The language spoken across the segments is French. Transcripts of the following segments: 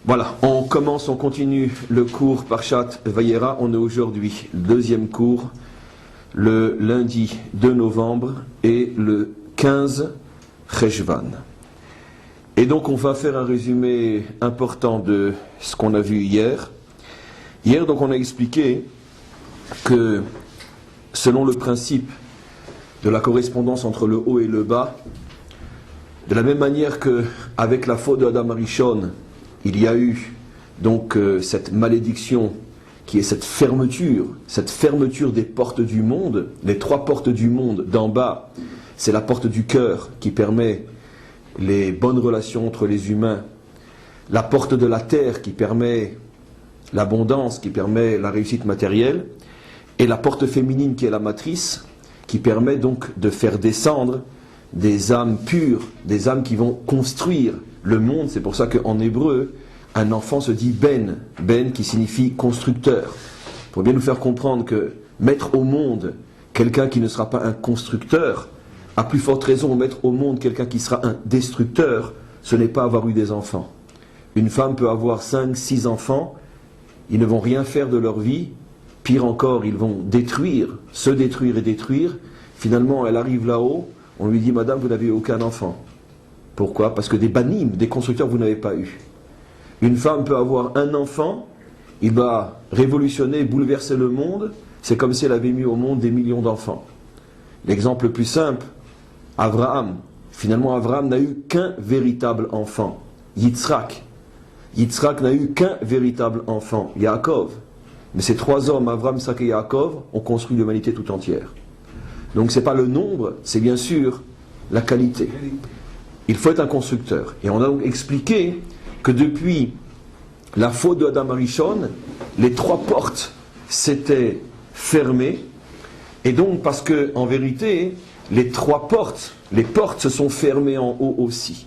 Voilà, on continue le cours Parshat Vayera. On est aujourd'hui le deuxième cours, le lundi 2 novembre et le 15 Cheshvan. Et donc on va faire un résumé important de ce qu'on a vu hier. Hier, donc, on a expliqué que selon le principe de la correspondance entre le haut et le bas, de la même manière qu'avec la faute de Adam Arishon, il y a eu donc cette malédiction qui est cette fermeture des portes du monde, les trois portes du monde d'en bas, c'est la porte du cœur qui permet les bonnes relations entre les humains, la porte de la terre qui permet l'abondance, qui permet la réussite matérielle, et la porte féminine qui est la matrice, qui permet donc de faire descendre des âmes pures, des âmes qui vont construire le monde. C'est pour ça qu'en hébreu, un enfant se dit ben qui signifie constructeur. Pour bien nous faire comprendre que mettre au monde quelqu'un qui ne sera pas un constructeur, à plus forte raison mettre au monde quelqu'un qui sera un destructeur, ce n'est pas avoir eu des enfants. Une femme peut avoir 5, 6 enfants, ils ne vont rien faire de leur vie, pire encore, ils vont se détruire et détruire. Finalement, elle arrive là-haut, on lui dit « Madame, vous n'avez aucun enfant ». Pourquoi ? Parce que des banim, des constructeurs, vous n'avez pas eu. Une femme peut avoir un enfant, il va révolutionner, bouleverser le monde, c'est comme si elle avait mis au monde des millions d'enfants. L'exemple le plus simple, Abraham. Finalement, Abraham n'a eu qu'un véritable enfant, Yitzhak. Yitzhak n'a eu qu'un véritable enfant, Yaakov. Mais ces trois hommes, Abraham, Yitzhak et Yaakov, ont construit l'humanité tout entière. Donc ce n'est pas le nombre, c'est bien sûr la qualité. Il faut être un constructeur. Et on a donc expliqué que depuis la faute de Adam Arishon, les trois portes s'étaient fermées. Et donc parce que en vérité, les portes se sont fermées en haut aussi.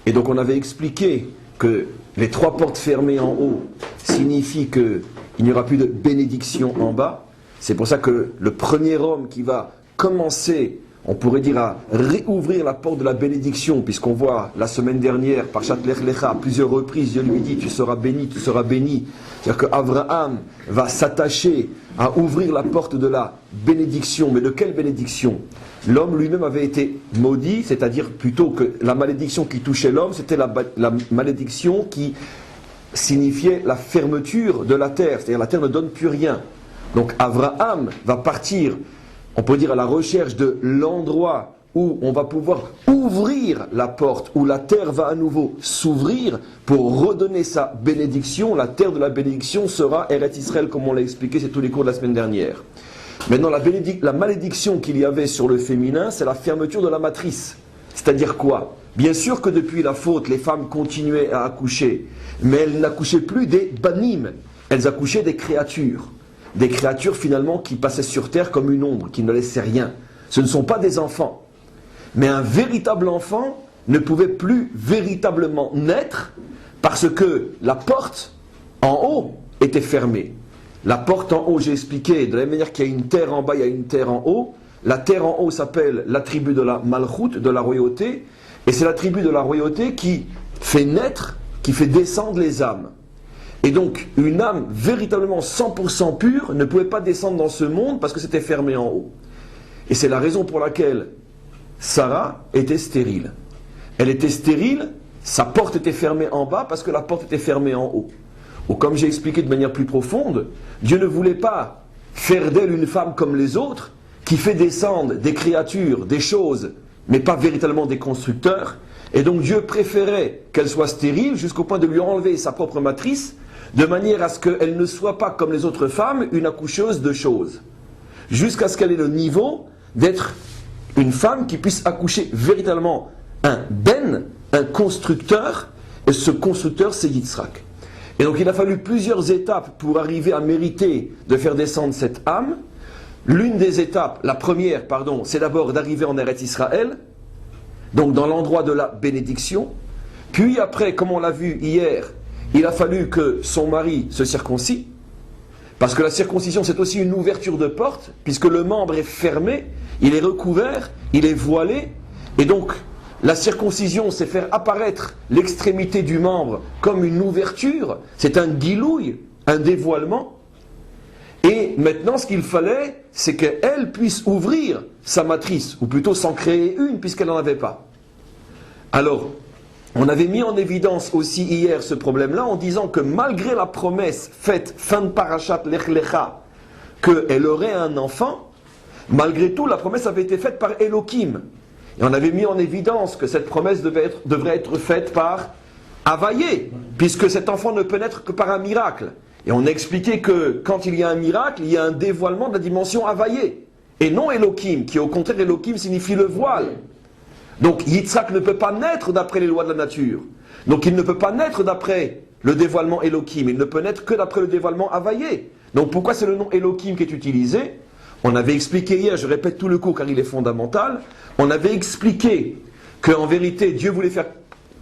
Et donc on avait expliqué que les trois portes fermées en haut signifient qu'il n'y aura plus de bénédiction en bas. C'est pour ça que le premier homme qui va commencer, on pourrait dire, à réouvrir la porte de la bénédiction, puisqu'on voit la semaine dernière, Parshat Lech Lecha, à plusieurs reprises, Dieu lui dit, tu seras béni, tu seras béni. C'est-à-dire qu'Abraham va s'attacher à ouvrir la porte de la bénédiction. Mais de quelle bénédiction ? L'homme lui-même avait été maudit, c'est-à-dire plutôt que la malédiction qui touchait l'homme, c'était la malédiction qui signifiait la fermeture de la terre, c'est-à-dire la terre ne donne plus rien. Donc Abraham va partir, on peut dire, à la recherche de l'endroit où on va pouvoir ouvrir la porte, où la terre va à nouveau s'ouvrir pour redonner sa bénédiction. La terre de la bénédiction sera Eretz Israël, comme on l'a expliqué, c'est tous les cours de la semaine dernière. Maintenant, la malédiction qu'il y avait sur le féminin, c'est la fermeture de la matrice. C'est-à-dire quoi ? Bien sûr que depuis la faute, les femmes continuaient à accoucher, mais elles n'accouchaient plus des banim, elles accouchaient des créatures. Des créatures finalement qui passaient sur terre comme une ombre, qui ne laissaient rien. Ce ne sont pas des enfants. Mais un véritable enfant ne pouvait plus véritablement naître parce que la porte en haut était fermée. La porte en haut, j'ai expliqué, de la même manière qu'il y a une terre en bas, il y a une terre en haut. La terre en haut s'appelle l'attribut de la malchoute, de la royauté. Et c'est l'attribut de la royauté qui fait naître, qui fait descendre les âmes. Et donc, une âme véritablement 100% pure ne pouvait pas descendre dans ce monde parce que c'était fermé en haut. Et c'est la raison pour laquelle Sarah était stérile. Elle était stérile, sa porte était fermée en bas parce que la porte était fermée en haut. Ou comme j'ai expliqué de manière plus profonde, Dieu ne voulait pas faire d'elle une femme comme les autres, qui fait descendre des créatures, des choses, mais pas véritablement des constructeurs. Et donc Dieu préférait qu'elle soit stérile jusqu'au point de lui enlever sa propre matrice, de manière à ce qu'elle ne soit pas, comme les autres femmes, une accoucheuse de choses. Jusqu'à ce qu'elle ait le niveau d'être une femme qui puisse accoucher véritablement un constructeur, et ce constructeur c'est Yitzhak. Et donc il a fallu plusieurs étapes pour arriver à mériter de faire descendre cette âme. L'une des étapes, la première, c'est d'abord d'arriver en Eretz Israël, donc dans l'endroit de la bénédiction. Puis après, comme on l'a vu hier, il a fallu que son mari se circoncie, parce que la circoncision c'est aussi une ouverture de porte, puisque le membre est fermé, il est recouvert, il est voilé, et donc la circoncision, c'est faire apparaître l'extrémité du membre comme une ouverture, c'est un guilouille, un dévoilement. Et maintenant, ce qu'il fallait, c'est qu'elle puisse ouvrir sa matrice, ou plutôt s'en créer une, puisqu'elle n'en avait pas. Alors, on avait mis en évidence aussi hier ce problème-là, en disant que malgré la promesse faite, fin de Parashat Lech Lecha, qu'elle aurait un enfant, malgré tout, la promesse avait été faite par Elohim. Et on avait mis en évidence que cette promesse devrait être faite par Havayé, puisque cet enfant ne peut naître que par un miracle. Et on a expliqué que quand il y a un miracle, il y a un dévoilement de la dimension Havayé, et non Elohim, qui au contraire, Elohim signifie le voile. Donc Yitzhak ne peut pas naître d'après les lois de la nature. Donc il ne peut pas naître d'après le dévoilement Elohim, il ne peut naître que d'après le dévoilement Havayé. Donc pourquoi c'est le nom Elohim qui est utilisé? On avait expliqué hier, je répète tout le cours car il est fondamental, on avait expliqué qu'en vérité Dieu voulait faire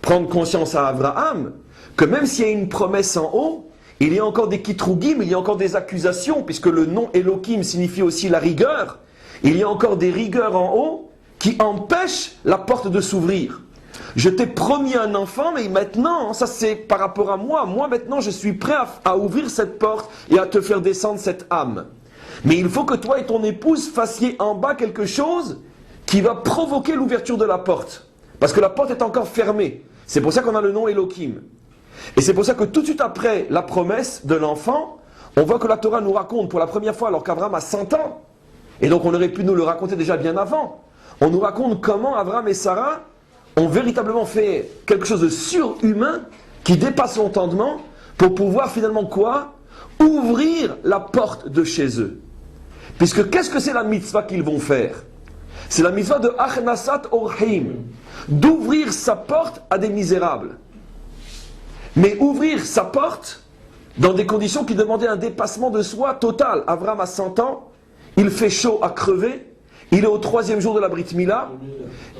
prendre conscience à Abraham que même s'il y a une promesse en haut, il y a encore des kitrougim, il y a encore des accusations, puisque le nom Elohim signifie aussi la rigueur, il y a encore des rigueurs en haut qui empêchent la porte de s'ouvrir. Je t'ai promis un enfant, mais maintenant, ça c'est par rapport à moi, moi maintenant je suis prêt à ouvrir cette porte et à te faire descendre cette âme. Mais il faut que toi et ton épouse fassiez en bas quelque chose qui va provoquer l'ouverture de la porte. Parce que la porte est encore fermée. C'est pour ça qu'on a le nom Elohim. Et c'est pour ça que tout de suite après la promesse de l'enfant, on voit que la Torah nous raconte pour la première fois alors qu'Abraham a 100 ans. Et donc on aurait pu nous le raconter déjà bien avant. On nous raconte comment Abraham et Sarah ont véritablement fait quelque chose de surhumain qui dépasse l'entendement pour pouvoir finalement quoi? Ouvrir la porte de chez eux. Puisque qu'est-ce que c'est la mitzvah qu'ils vont faire? C'est la mitzvah de Achnasat Orchim, d'ouvrir sa porte à des misérables. Mais ouvrir sa porte dans des conditions qui demandaient un dépassement de soi total. Abraham a 100 ans, il fait chaud à crever, il est au 3e jour de la Brit Mila,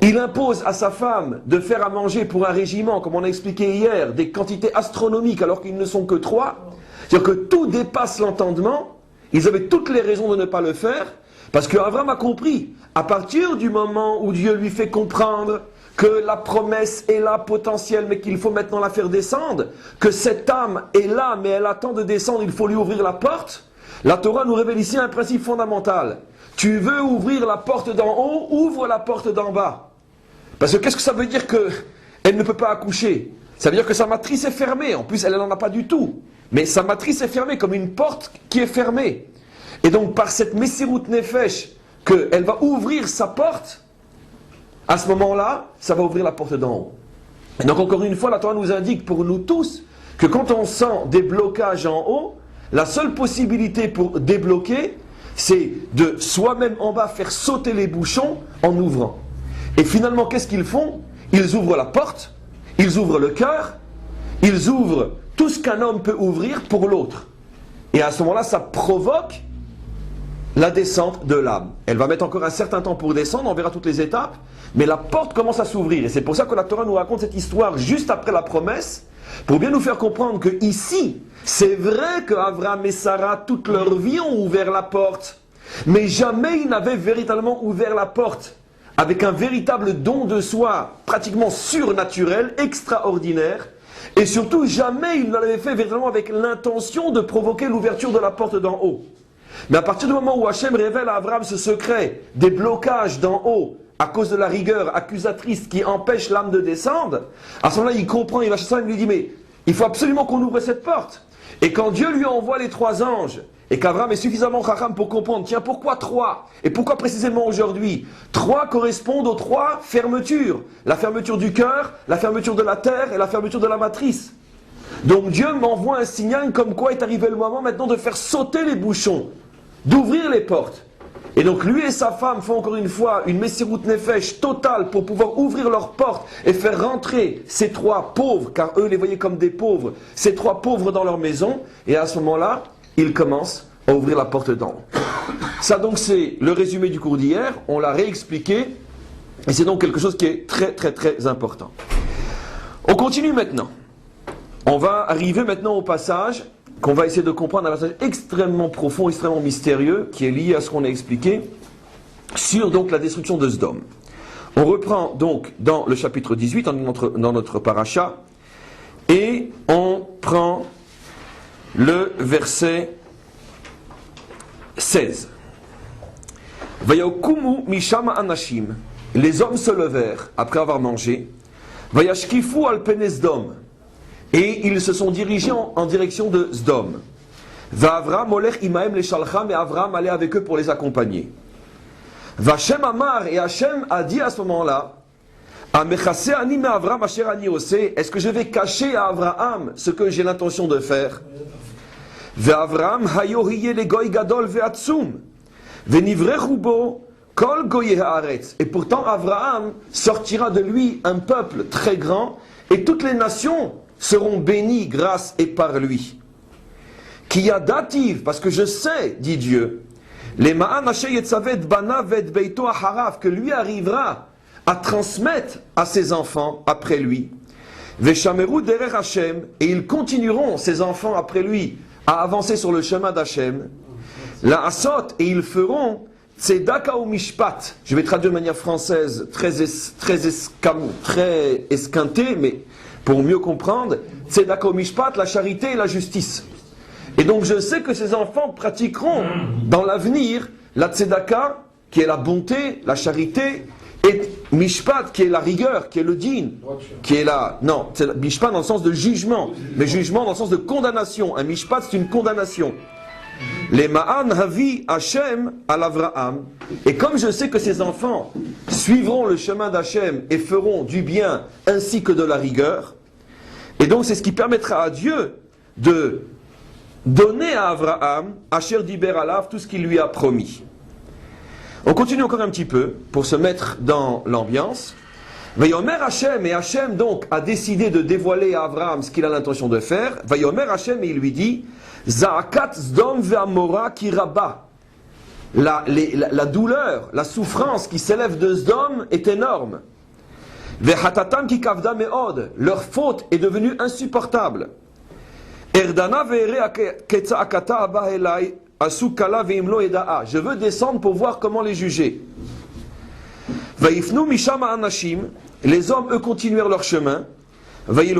il impose à sa femme de faire à manger pour un régiment, comme on a expliqué hier, des quantités astronomiques alors qu'ils ne sont que 3. C'est-à-dire que tout dépasse l'entendement, ils avaient toutes les raisons de ne pas le faire, parce qu'Abraham a compris, à partir du moment où Dieu lui fait comprendre que la promesse est là potentielle, mais qu'il faut maintenant la faire descendre, que cette âme est là, mais elle attend de descendre, il faut lui ouvrir la porte, la Torah nous révèle ici un principe fondamental. Tu veux ouvrir la porte d'en haut, ouvre la porte d'en bas. Parce que qu'est-ce que ça veut dire qu'elle ne peut pas accoucher? Ça veut dire que sa matrice est fermée, en plus elle n'en a pas du tout. Mais sa matrice est fermée comme une porte qui est fermée. Et donc par cette Messirut Nefesh, qu'elle va ouvrir sa porte, à ce moment-là, ça va ouvrir la porte d'en haut. Et donc encore une fois, la Torah nous indique pour nous tous que quand on sent des blocages en haut, la seule possibilité pour débloquer, c'est de soi-même en bas faire sauter les bouchons en ouvrant. Et finalement, qu'est-ce qu'ils font? Ils ouvrent la porte, ils ouvrent le cœur, ils ouvrent tout ce qu'un homme peut ouvrir pour l'autre. Et à ce moment-là, ça provoque la descente de l'âme. Elle va mettre encore un certain temps pour descendre, on verra toutes les étapes, mais la porte commence à s'ouvrir. Et c'est pour ça que la Torah nous raconte cette histoire juste après la promesse, pour bien nous faire comprendre que ici, c'est vrai qu'Abraham et Sarah, toute leur vie, ont ouvert la porte, mais jamais ils n'avaient véritablement ouvert la porte avec un véritable don de soi, pratiquement surnaturel, extraordinaire, et surtout jamais ils ne l'avaient fait véritablement avec l'intention de provoquer l'ouverture de la porte d'en haut. Mais à partir du moment où Hachem révèle à Abraham ce secret des blocages d'en haut, à cause de la rigueur accusatrice qui empêche l'âme de descendre, à ce moment-là il comprend, il va chez ça, il lui dit mais il faut absolument qu'on ouvre cette porte. Et quand Dieu lui envoie les 3 anges, et qu'Abraham est suffisamment chacham pour comprendre, tiens, pourquoi 3? Et pourquoi précisément aujourd'hui? 3 correspondent aux 3 fermetures. La fermeture du cœur, la fermeture de la terre et la fermeture de la matrice. Donc Dieu m'envoie un signal comme quoi est arrivé le moment maintenant de faire sauter les bouchons, d'ouvrir les portes. Et donc lui et sa femme font encore une fois une Messirut Nefesh totale pour pouvoir ouvrir leurs portes et faire rentrer ces 3 pauvres, car eux les voyaient comme des pauvres, ces 3 pauvres dans leur maison, et à ce moment-là, ils commencent à ouvrir la porte d'en haut. Ça donc c'est le résumé du cours d'hier, on l'a réexpliqué, et c'est donc quelque chose qui est très très très important. On continue maintenant. On va arriver maintenant au passage qu'on va essayer de comprendre, un passage extrêmement profond, extrêmement mystérieux, qui est lié à ce qu'on a expliqué, sur donc la destruction de Sodome. On reprend donc dans le chapitre 18, dans notre paracha, et on prend le verset 16. Vayakumu mishama anashim. Les hommes se levèrent après avoir mangé. Vayashkifu al pene Sdom. Et ils se sont dirigés en direction de Sdom. Va'Avram olech imahem les shalcham, et Avram allait avec eux pour les accompagner. Va'Hashem amar, et Hachem a dit à ce moment-là, Amechase ani me Avram asher ani ose, est-ce que je vais cacher à Abraham ce que j'ai l'intention de faire? Ve'Avram hayo hiye le goy gadol ve'atzum. Ve'nivrechu bo kol goye haaretz. Et pourtant Abraham sortira de lui un peuple très grand, et toutes les nations seront bénies grâce et par lui. Qui a dativ, parce que je sais, dit Dieu, les ma'an asher yetzavet bana vet beito aharav, que lui arrivera à transmettre à ses enfants après lui. Veshameru derer Hashem, et ils continueront, ses enfants après lui, à avancer sur le chemin d'Hachem. La asot, et ils feront tzedaka ou mishpat. Je vais traduire de manière française très esquintée, mais pour mieux comprendre, tzedaka ou mishpat, la charité et la justice. Et donc je sais que ces enfants pratiqueront dans l'avenir la tzedaka, qui est la bonté, la charité, et mishpat, qui est la rigueur, qui est le din, qui est la... Non, c'est mishpat dans le sens de jugement, mais jugement dans le sens de condamnation. Un mishpat, c'est une condamnation. Les ma'an havi Hashem al Avraham. Et comme je sais que ces enfants suivront le chemin d'Hachem et feront du bien ainsi que de la rigueur, et donc c'est ce qui permettra à Dieu de donner à Avraham, Asher diber alav, tout ce qu'il lui a promis. On continue encore un petit peu pour se mettre dans l'ambiance. Vayomer Hashem, et Hashem donc a décidé de dévoiler à Abraham ce qu'il a l'intention de faire. Vayomer Hashem, et il lui dit Za'akat Sdom ve'amora kiraba. La douleur, la souffrance qui s'élève de Sdom est énorme. Ve'hatatam ki kavda me'od. Leur faute est devenue insupportable. Erdana ve'ere ketza'akata abba elai. Je veux descendre pour voir comment les juger. Les hommes, eux, continuèrent leur chemin. Ils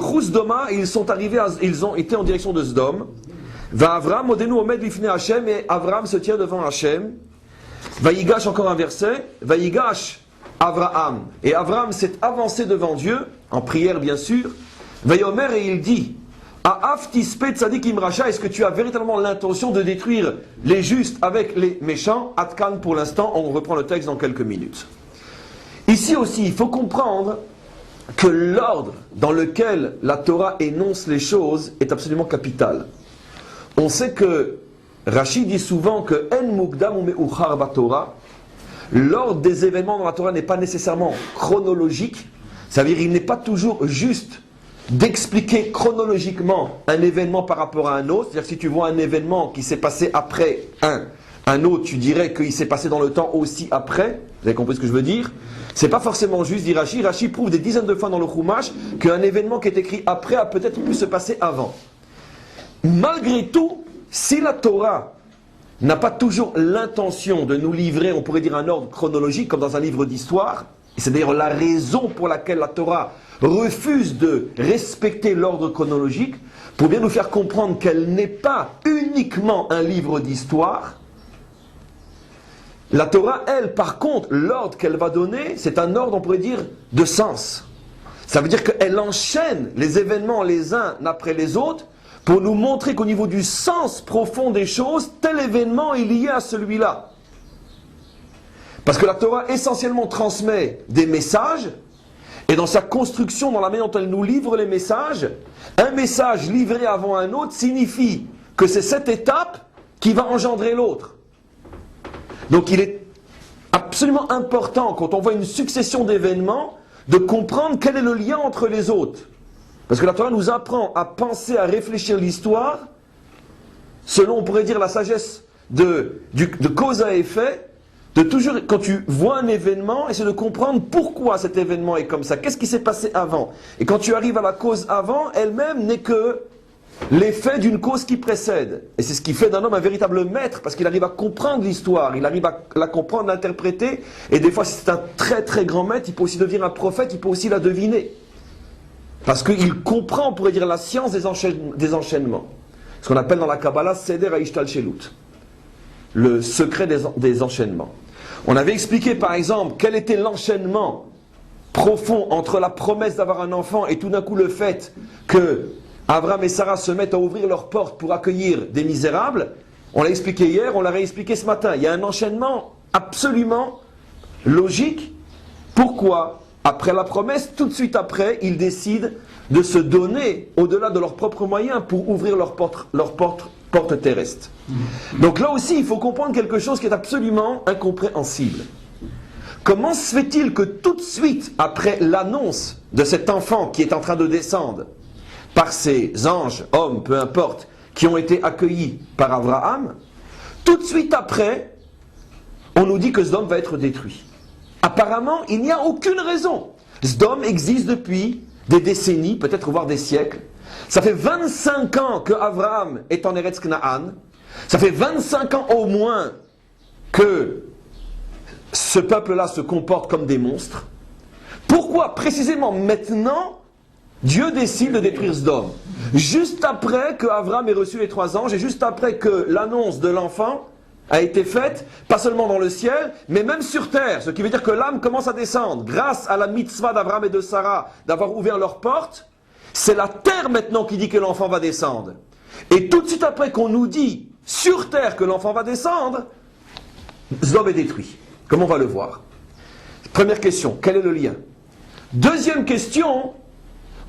ont été en direction de Sdom. Et Avram se tient devant Hachem. Vayigash, encore un verset. Vayigash Avraham. Et Avram s'est avancé devant Dieu, en prière bien sûr. Vayomer, et il dit, est-ce que tu as véritablement l'intention de détruire les justes avec les méchants? Atkan, pour l'instant, on reprend le texte dans quelques minutes. Ici aussi, il faut comprendre que l'ordre dans lequel la Torah énonce les choses est absolument capital. On sait que Rashi dit souvent que En mukdam ou me'uchar baTorah, l'ordre des événements dans la Torah n'est pas nécessairement chronologique, ça veut dire qu'il n'est pas toujours juste d'expliquer chronologiquement un événement par rapport à un autre. C'est-à-dire que si tu vois un événement qui s'est passé après un autre, tu dirais qu'il s'est passé dans le temps aussi après. Vous avez compris ce que je veux dire? C'est pas forcément juste, dit Rashi. Rashi prouve des dizaines de fois dans le Chumash qu'un événement qui est écrit après a peut-être pu se passer avant. Malgré tout, si la Torah n'a pas toujours l'intention de nous livrer, on pourrait dire un ordre chronologique, comme dans un livre d'histoire, et c'est d'ailleurs la raison pour laquelle la Torah refuse de respecter l'ordre chronologique, pour bien nous faire comprendre qu'elle n'est pas uniquement un livre d'histoire. La Torah, elle, par contre, l'ordre qu'elle va donner, c'est un ordre, on pourrait dire, de sens. Ça veut dire qu'elle enchaîne les événements les uns après les autres pour nous montrer qu'au niveau du sens profond des choses, tel événement est lié à celui-là. Parce que la Torah essentiellement transmet des messages, et dans sa construction, dans la manière dont elle nous livre les messages, un message livré avant un autre signifie que c'est cette étape qui va engendrer l'autre. Donc il est absolument important, quand on voit une succession d'événements, de comprendre quel est le lien entre les autres. Parce que la Torah nous apprend à penser, à réfléchir l'histoire, selon, on pourrait dire, la sagesse de cause à effet, de toujours, quand tu vois un événement, essayer de comprendre pourquoi cet événement est comme ça. Qu'est-ce qui s'est passé avant? Et quand tu arrives à la cause avant, elle-même n'est que l'effet d'une cause qui précède. Et c'est ce qui fait d'un homme un véritable maître, parce qu'il arrive à comprendre l'histoire, il arrive à la comprendre, l'interpréter, et des fois, si c'est un très très grand maître, il peut aussi devenir un prophète, il peut aussi la deviner. Parce qu'il comprend, on pourrait dire, la science des enchaînements. Ce qu'on appelle dans la Kabbalah, Seder Haishtal Shelut. Le secret des enchaînements. On avait expliqué, par exemple, quel était l'enchaînement profond entre la promesse d'avoir un enfant et tout d'un coup le fait que Abraham et Sarah se mettent à ouvrir leurs portes pour accueillir des misérables. On l'a expliqué hier, on l'a réexpliqué ce matin. Il y a un enchaînement absolument logique. Pourquoi, après la promesse, tout de suite après, ils décident de se donner au-delà de leurs propres moyens pour ouvrir leurs portes terrestres. Donc là aussi, il faut comprendre quelque chose qui est absolument incompréhensible. Comment se fait-il que tout de suite, après l'annonce de cet enfant qui est en train de descendre, par ces anges, hommes, peu importe, qui ont été accueillis par Abraham, tout de suite après, on nous dit que Sdom va être détruit. Apparemment, il n'y a aucune raison. Sdom existe depuis des décennies, peut-être voire des siècles. Ça fait 25 ans que Abraham est en Eretz Kna'an. Ça fait 25 ans au moins que ce peuple-là se comporte comme des monstres. Pourquoi précisément maintenant Dieu décide de détruire Sdom? Juste après que Abraham ait reçu les 3 anges et juste après que l'annonce de l'enfant a été faite, pas seulement dans le ciel, mais même sur terre. Ce qui veut dire que l'âme commence à descendre. Grâce à la mitzvah d'Abraham et de Sarah d'avoir ouvert leurs portes, c'est la terre maintenant qui dit que l'enfant va descendre. Et tout de suite après qu'on nous dit sur terre que l'enfant va descendre, Sdom est détruit. Comme on va le voir. Première question, quel est le lien? Deuxième question,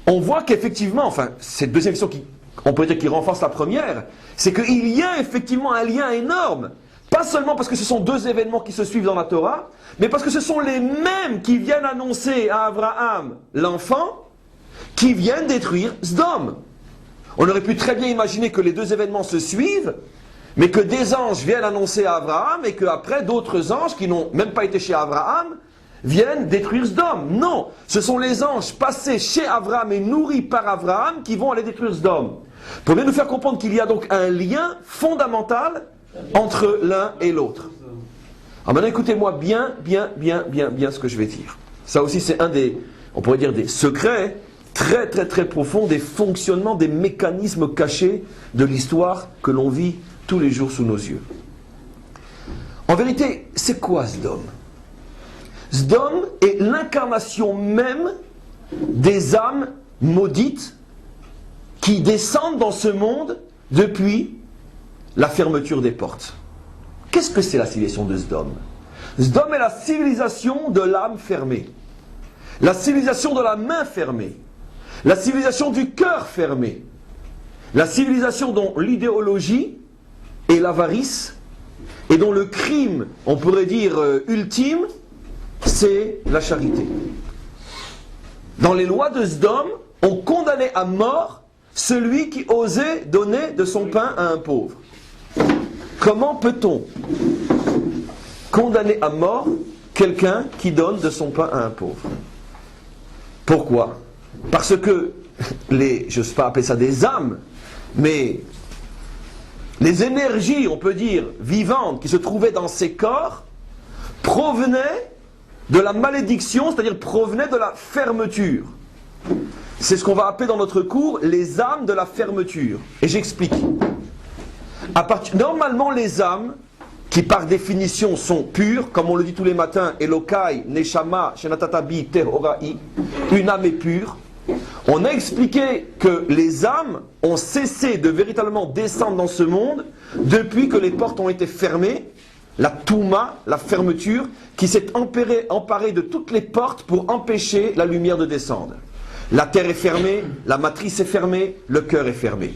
on voit qu'effectivement, enfin, cette deuxième question on peut dire qui renforce la première, c'est qu'il y a effectivement un lien énorme. Pas seulement parce que ce sont 2 événements qui se suivent dans la Torah, mais parce que ce sont les mêmes qui viennent annoncer à Abraham l'enfant, qui viennent détruire Sdom. On aurait pu très bien imaginer que les 2 événements se suivent, mais que des anges viennent annoncer à Abraham et qu'après d'autres anges qui n'ont même pas été chez Abraham viennent détruire Sdom. Non, ce sont les anges passés chez Abraham et nourris par Abraham qui vont aller détruire Sdom. Pour bien nous faire comprendre qu'il y a donc un lien fondamental entre l'un et l'autre. Alors maintenant écoutez-moi bien ce que je vais dire. Ça aussi c'est un des, on pourrait dire des secrets très très très profonds des fonctionnements, des mécanismes cachés de l'histoire que l'on vit tous les jours sous nos yeux. En vérité, c'est quoi Sdom? Sdom est l'incarnation même des âmes maudites qui descendent dans ce monde depuis la fermeture des portes. Qu'est-ce que c'est la civilisation de Sdom? Sdom est la civilisation de l'âme fermée, la civilisation de la main fermée, la civilisation du cœur fermé, la civilisation dont l'idéologie et l'avarice, et dont le crime, on pourrait dire ultime, c'est la charité. Dans les lois de Sdom, on condamnait à mort celui qui osait donner de son pain à un pauvre. Comment peut-on condamner à mort quelqu'un qui donne de son pain à un pauvre? Pourquoi? Parce que je ne sais pas appeler ça des âmes, mais les énergies, on peut dire, vivantes qui se trouvaient dans ces corps provenaient de la malédiction, c'est-à-dire provenaient de la fermeture. C'est ce qu'on va appeler dans notre cours les âmes de la fermeture. Et j'explique. Normalement, les âmes, qui par définition sont pures, comme on le dit tous les matins, Elokai, Neshama, Shenatatabi, Tehorai, une âme est pure. On a expliqué que les âmes ont cessé de véritablement descendre dans ce monde depuis que les portes ont été fermées, la Touma, la fermeture, qui s'est emparée de toutes les portes pour empêcher la lumière de descendre. La terre est fermée, la matrice est fermée, le cœur est fermé.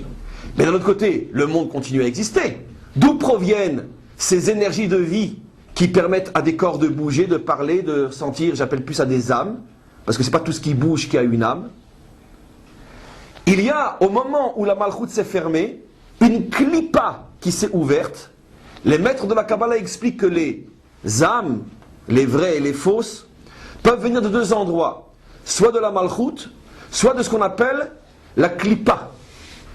Mais d'un autre côté, le monde continue à exister. D'où proviennent ces énergies de vie qui permettent à des corps de bouger, de parler, de sentir? J'appelle plus ça des âmes, parce que ce n'est pas tout ce qui bouge qui a une âme. Il y a, au moment où la Malchut s'est fermée, une clipa qui s'est ouverte. Les maîtres de la Kabbalah expliquent que les âmes, les vraies et les fausses, peuvent venir de 2 endroits. Soit de la Malchut, soit de ce qu'on appelle la clipa.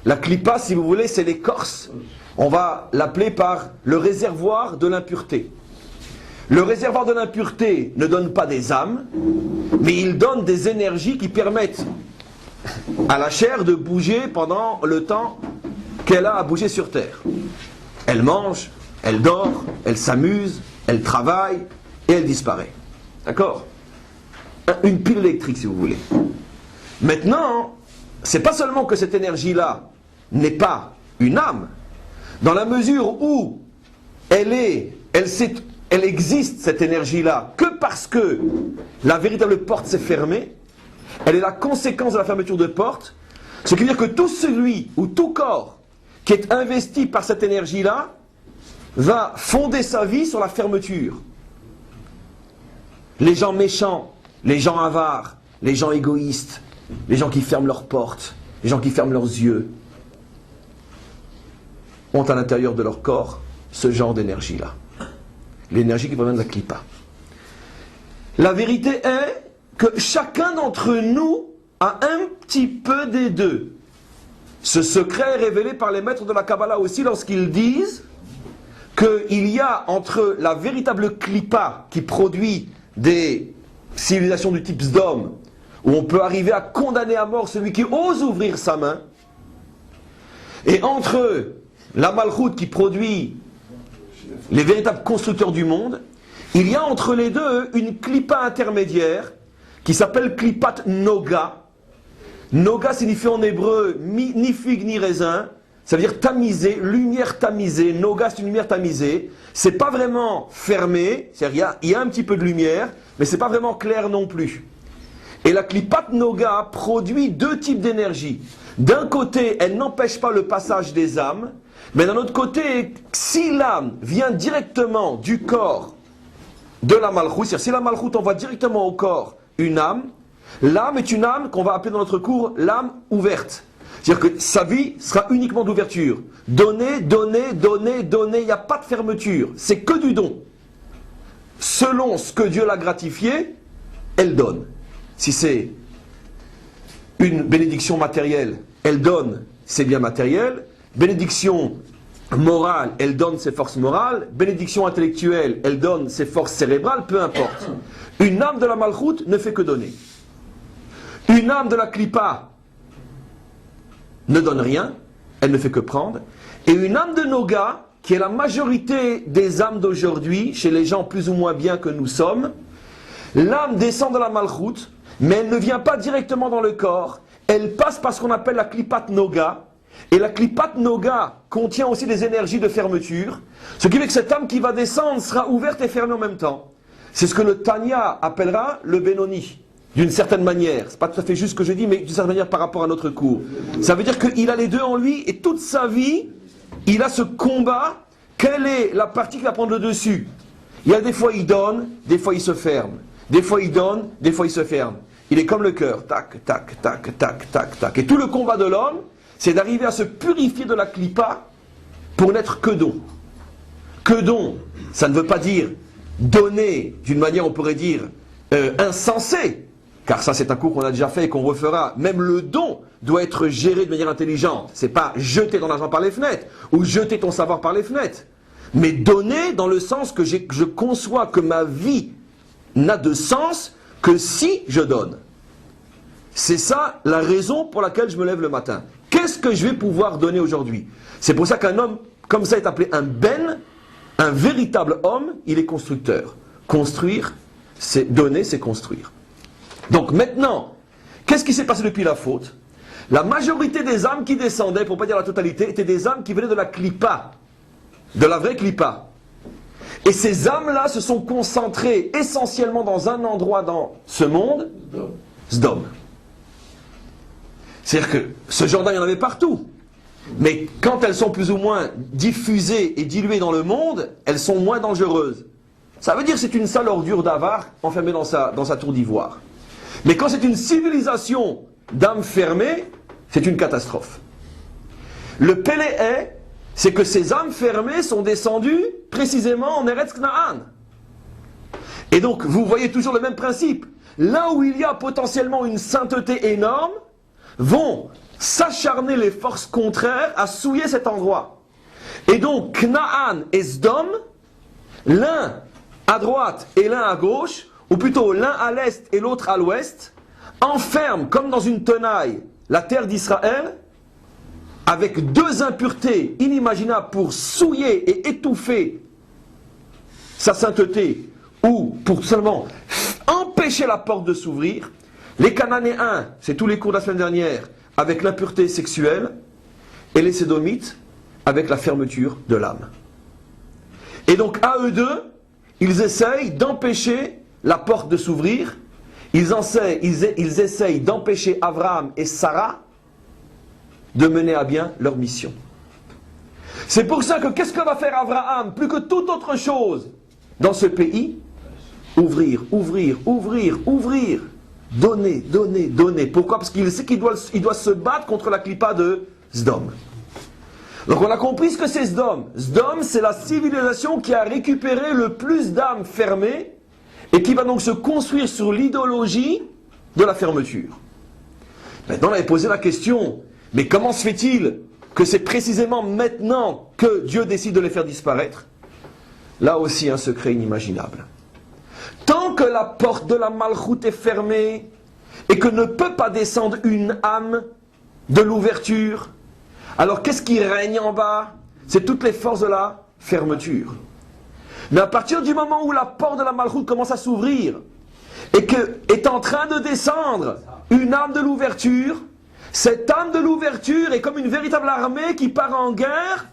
La clipa, si vous voulez, c'est l'écorce. On va l'appeler par le réservoir de l'impureté. Le réservoir de l'impureté ne donne pas des âmes, mais il donne des énergies qui permettent à la chair de bouger pendant le temps qu'elle a à bouger sur terre. Elle mange, elle dort, elle s'amuse, elle travaille et elle disparaît. D'accord? Une pile électrique, si vous voulez. Maintenant, c'est pas seulement que cette énergie-là n'est pas une âme, dans la mesure où elle existe, cette énergie-là, que parce que la véritable porte s'est fermée, elle est la conséquence de la fermeture de porte, ce qui veut dire que tout celui ou tout corps qui est investi par cette énergie-là va fonder sa vie sur la fermeture. Les gens méchants, les gens avares, les gens égoïstes, les gens qui ferment leurs portes, les gens qui ferment leurs yeux, ont à l'intérieur de leur corps ce genre d'énergie-là. L'énergie qui provient de la clipa. La vérité est que chacun d'entre nous a un petit peu des deux. Ce secret est révélé par les maîtres de la Kabbalah aussi lorsqu'ils disent qu'il y a entre la véritable clipa qui produit des civilisations du type Sdom, où on peut arriver à condamner à mort celui qui ose ouvrir sa main, et entre la Malchoute qui produit les véritables constructeurs du monde, il y a entre les deux une clipa intermédiaire qui s'appelle clipat noga. Noga signifie en hébreu ni figue ni raisin, ça veut dire tamisé, lumière tamisée. Noga c'est une lumière tamisée, c'est pas vraiment fermé, c'est-à-dire il y a un petit peu de lumière, mais c'est pas vraiment clair non plus. Et la clipat noga produit deux types d'énergie. D'un côté, elle n'empêche pas le passage des âmes, mais d'un autre côté, si l'âme vient directement du corps de la malchoute, c'est-à-dire si la malchoute envoie directement au corps une âme, l'âme est une âme qu'on va appeler dans notre cours l'âme ouverte. C'est-à-dire que sa vie sera uniquement d'ouverture. Donner, donner, donner, donner, il n'y a pas de fermeture. C'est que du don. Selon ce que Dieu l'a gratifié, elle donne. Si c'est une bénédiction matérielle, elle donne ses biens matériels. Bénédiction morale, elle donne ses forces morales. Bénédiction intellectuelle, elle donne ses forces cérébrales, peu importe. Une âme de la malchoute ne fait que donner. Une âme de la clipa ne donne rien, elle ne fait que prendre. Et une âme de noga, qui est la majorité des âmes d'aujourd'hui, chez les gens plus ou moins bien que nous sommes, l'âme descend de la malchoute, mais elle ne vient pas directement dans le corps, elle passe par ce qu'on appelle la clipat noga, et la clipat noga contient aussi des énergies de fermeture, ce qui fait que cette âme qui va descendre sera ouverte et fermée en même temps. C'est ce que le Tanya appellera le Benoni, d'une certaine manière. C'est pas tout à fait juste ce que je dis, mais d'une certaine manière par rapport à notre cours. Ça veut dire qu'il a les deux en lui, et toute sa vie, il a ce combat. Quelle est la partie qui va prendre le dessus? Il y a des fois il donne, des fois il se ferme. Des fois il donne, des fois il se ferme. Il est comme le cœur, tac, tac, tac, tac, tac, tac. Et tout le combat de l'homme, c'est d'arriver à se purifier de la clipa pour n'être que don. Que don, ça ne veut pas dire donner d'une manière, on pourrait dire, insensée. Car ça c'est un cours qu'on a déjà fait et qu'on refera. Même le don doit être géré de manière intelligente. C'est pas jeter ton argent par les fenêtres ou jeter ton savoir par les fenêtres. Mais donner dans le sens que je conçois que ma vie n'a de sens que si je donne. C'est ça la raison pour laquelle je me lève le matin. Qu'est-ce que je vais pouvoir donner aujourd'hui? C'est pour ça qu'un homme comme ça est appelé un ben, un véritable homme, il est constructeur. Construire, c'est donner, c'est construire. Donc maintenant, qu'est-ce qui s'est passé depuis la faute? La majorité des âmes qui descendaient, pour ne pas dire la totalité, étaient des âmes qui venaient de la clipa, de la vraie clipa. Et ces âmes-là se sont concentrées essentiellement dans un endroit dans ce monde, Sdom. C'est-à-dire que ce Jordan, il y en avait partout. Mais quand elles sont plus ou moins diffusées et diluées dans le monde, elles sont moins dangereuses. Ça veut dire que c'est une sale ordure d'avare enfermée dans sa tour d'ivoire. Mais quand c'est une civilisation d'âmes fermées, c'est une catastrophe. Le pélé est, c'est que ces âmes fermées sont descendues précisément en Eretz Kna'an. Et donc, vous voyez toujours le même principe. Là où il y a potentiellement une sainteté énorme, vont s'acharner les forces contraires à souiller cet endroit. Et donc, Knaan et Sdom, l'un à droite et l'un à gauche, ou plutôt l'un à l'est et l'autre à l'ouest, enferment comme dans une tenaille la terre d'Israël, avec deux impuretés inimaginables pour souiller et étouffer sa sainteté, ou pour seulement empêcher la porte de s'ouvrir. Les Cananéens, c'est tous les cours de la semaine dernière, avec l'impureté sexuelle, et les Sédomites, avec la fermeture de l'âme. Et donc à eux deux, ils essayent d'empêcher la porte de s'ouvrir, ils essayent d'empêcher Abraham et Sarah de mener à bien leur mission. C'est pour ça que qu'est-ce que va faire Abraham plus que toute autre chose dans ce pays? Ouvrir, ouvrir, ouvrir, ouvrir. Donner, donner, donner. Pourquoi? Parce qu'il sait qu'il doit se battre contre la clipa de Sdom. Donc on a compris ce que c'est Sdom. Sdom, c'est la civilisation qui a récupéré le plus d'âmes fermées et qui va donc se construire sur l'idéologie de la fermeture. Maintenant on avait posé la question, mais comment se fait-il que c'est précisément maintenant que Dieu décide de les faire disparaître? Là aussi un secret inimaginable. Tant que la porte de la Malchoute est fermée et que ne peut pas descendre une âme de l'ouverture, alors qu'est-ce qui règne en bas? C'est toutes les forces de la fermeture. Mais à partir du moment où la porte de la Malchoute commence à s'ouvrir et qu'est en train de descendre une âme de l'ouverture, cette âme de l'ouverture est comme une véritable armée qui part en guerre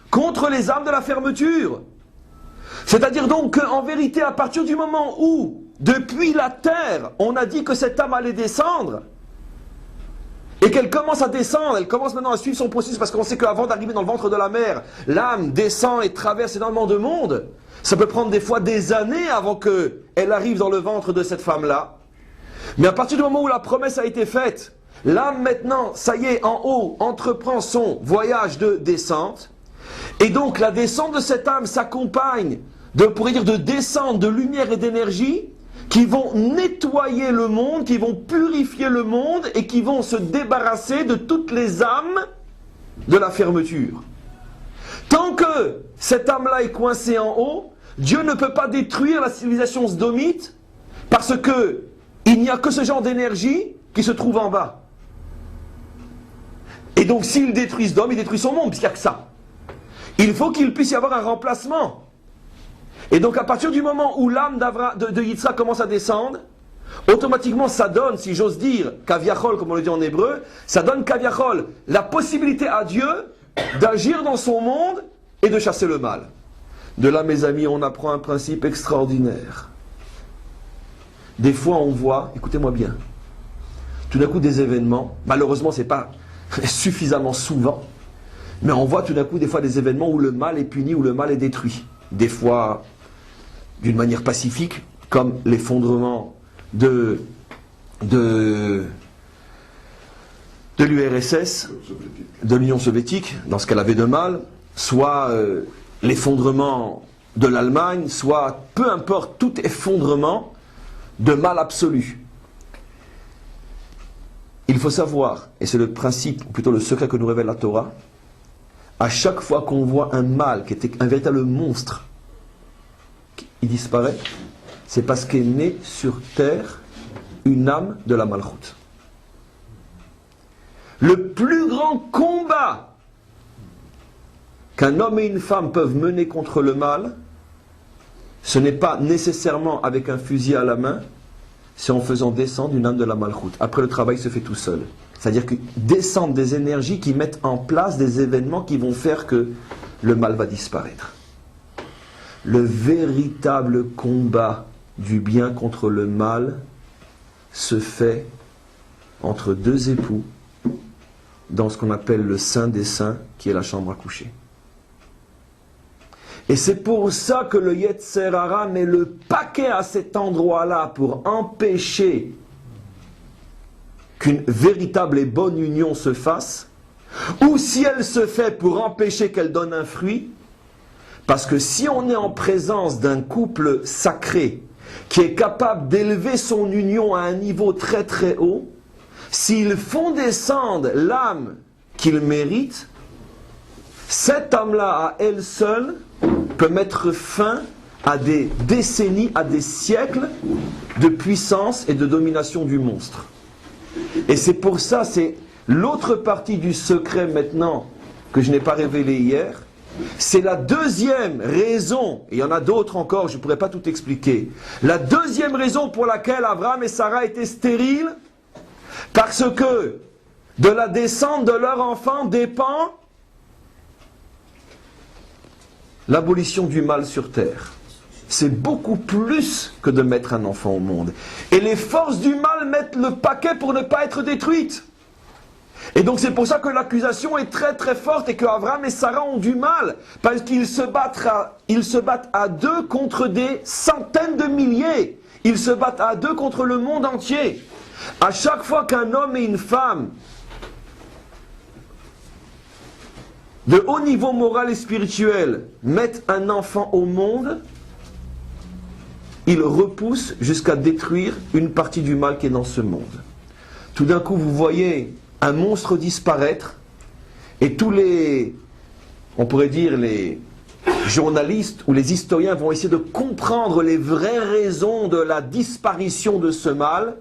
contre les âmes de la fermeture. C'est-à-dire donc qu'en vérité, à partir du moment où, depuis la terre, on a dit que cette âme allait descendre, et qu'elle commence à descendre, elle commence maintenant à suivre son processus, parce qu'on sait qu'avant d'arriver dans le ventre de la mer, l'âme descend et traverse énormément de monde. Ça peut prendre des fois des années avant qu'elle arrive dans le ventre de cette femme-là. Mais à partir du moment où la promesse a été faite, l'âme maintenant, ça y est, en haut, entreprend son voyage de descente. Et donc la descente de cette âme s'accompagne de descente de lumière et d'énergie qui vont nettoyer le monde, qui vont purifier le monde et qui vont se débarrasser de toutes les âmes de la fermeture. Tant que cette âme-là est coincée en haut, Dieu ne peut pas détruire la civilisation sdomite parce que il n'y a que ce genre d'énergie qui se trouve en bas. Et donc s'il détruit Sdom, il détruit son monde, puisqu'il n'y a que ça. Il faut qu'il puisse y avoir un remplacement. Et donc à partir du moment où l'âme de Yitzhak commence à descendre, automatiquement ça donne, si j'ose dire, kaviachol, comme on le dit en hébreu, ça donne kaviachol, la possibilité à Dieu d'agir dans son monde et de chasser le mal. De là, mes amis, on apprend un principe extraordinaire. Des fois on voit, écoutez-moi bien, tout d'un coup des événements, malheureusement c'est pas suffisamment souvent, mais on voit tout d'un coup des fois des événements où le mal est puni, où le mal est détruit. Des fois d'une manière pacifique, comme l'effondrement de l'URSS, de l'Union soviétique, dans ce qu'elle avait de mal, soit l'effondrement de l'Allemagne, soit, peu importe, tout effondrement de mal absolu. Il faut savoir, et c'est le principe, ou plutôt le secret que nous révèle la Torah, à chaque fois qu'on voit un mal qui était un véritable monstre, il disparaît, c'est parce qu'est née sur terre une âme de la Malchoute. Le plus grand combat qu'un homme et une femme peuvent mener contre le mal, ce n'est pas nécessairement avec un fusil à la main, c'est en faisant descendre une âme de la Malchoute. Après, le travail se fait tout seul. C'est-à-dire que descendent des énergies qui mettent en place des événements qui vont faire que le mal va disparaître. Le véritable combat du bien contre le mal se fait entre deux époux dans ce qu'on appelle le Saint des Saints, qui est la chambre à coucher. Et c'est pour ça que le Yetzer Hara met le paquet à cet endroit-là pour empêcher qu'une véritable et bonne union se fasse, ou si elle se fait pour empêcher qu'elle donne un fruit, parce que si on est en présence d'un couple sacré qui est capable d'élever son union à un niveau très très haut, s'ils font descendre l'âme qu'ils méritent, cette âme-là, à elle seule, peut mettre fin à des décennies, à des siècles de puissance et de domination du monstre. Et c'est pour ça, c'est l'autre partie du secret maintenant que je n'ai pas révélé hier. C'est la deuxième raison, et il y en a d'autres encore, je ne pourrais pas tout expliquer. La deuxième raison pour laquelle Abraham et Sarah étaient stériles, parce que de la descente de leur enfant dépend l'abolition du mal sur terre. C'est beaucoup plus que de mettre un enfant au monde. Et les forces du mal mettent le paquet pour ne pas être détruites. Et donc c'est pour ça que l'accusation est très très forte et que Abraham et Sarah ont du mal. Parce qu'ils se battent à deux contre des centaines de milliers. Ils se battent à deux contre le monde entier. À chaque fois qu'un homme et une femme de haut niveau moral et spirituel mettent un enfant au monde, ils repoussent jusqu'à détruire une partie du mal qui est dans ce monde. Tout d'un coup, vous voyez un monstre disparaître et tous les, on pourrait dire, les journalistes ou les historiens vont essayer de comprendre les vraies raisons de la disparition de ce mal.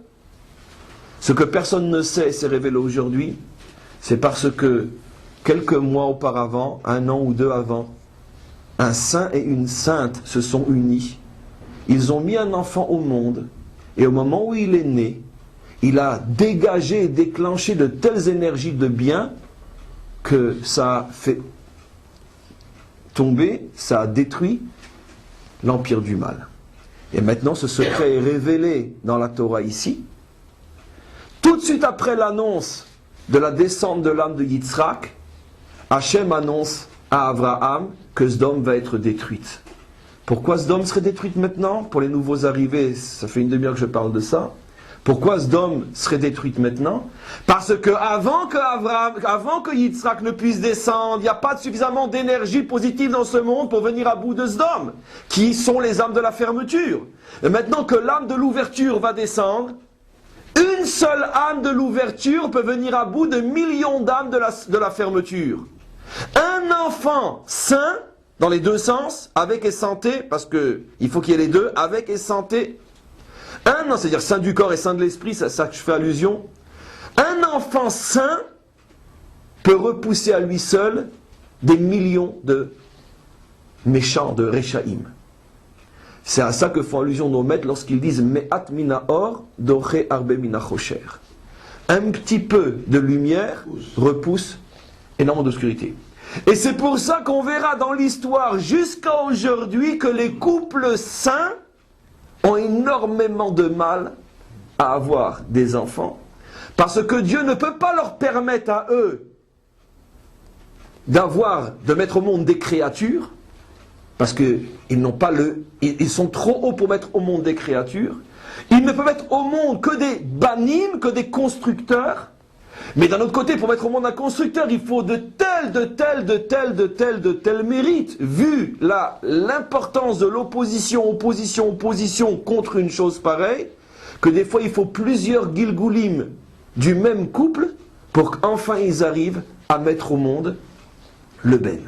Ce que personne ne sait s'est révélé aujourd'hui, c'est parce que quelques mois auparavant, 1 an ou 2 avant, un saint et une sainte se sont unis. Ils ont mis un enfant au monde, et au moment où il est né, il a dégagé et déclenché de telles énergies de bien que ça a fait tomber, ça a détruit l'empire du mal. Et maintenant, ce secret est révélé dans la Torah ici. Tout de suite après l'annonce de la descente de l'âme de Yitzhak, Hachem annonce à Abraham que Sdom va être détruite. Pourquoi Sdom serait détruite maintenant? Pour les nouveaux arrivés, ça fait une demi-heure que je parle de ça. Pourquoi Sdom serait détruite maintenant? Parce que avant que Yitzhak ne puisse descendre, il n'y a pas suffisamment d'énergie positive dans ce monde pour venir à bout de Sdom, qui sont les âmes de la fermeture. Et maintenant que l'âme de l'ouverture va descendre, une seule âme de l'ouverture peut venir à bout de millions d'âmes de la fermeture. Un enfant sain, dans les deux sens, avec et santé, parce qu'il faut qu'il y ait les deux, avec et santé. C'est-à-dire saint du corps et saint de l'esprit, c'est à ça que je fais allusion. Un enfant sain peut repousser à lui seul des millions de méchants, de Rechaïm. C'est à ça que font allusion nos maîtres lorsqu'ils disent Me'at mina or, doche arbe mina chosher. Un petit peu de lumière repousse énormément d'obscurité. Et c'est pour ça qu'on verra dans l'histoire jusqu'à aujourd'hui que les couples sains ont énormément de mal à avoir des enfants, parce que Dieu ne peut pas leur permettre à eux de mettre au monde des créatures, parce qu'ils n'ont pas ils sont trop hauts pour mettre au monde des créatures. Ils ne peuvent mettre au monde que des banim, que des constructeurs. Mais d'un autre côté, pour mettre au monde un constructeur, il faut de tels mérites, vu l'importance de l'opposition contre une chose pareille, que des fois il faut plusieurs Gilgulim du même couple pour qu'enfin ils arrivent à mettre au monde le Ben.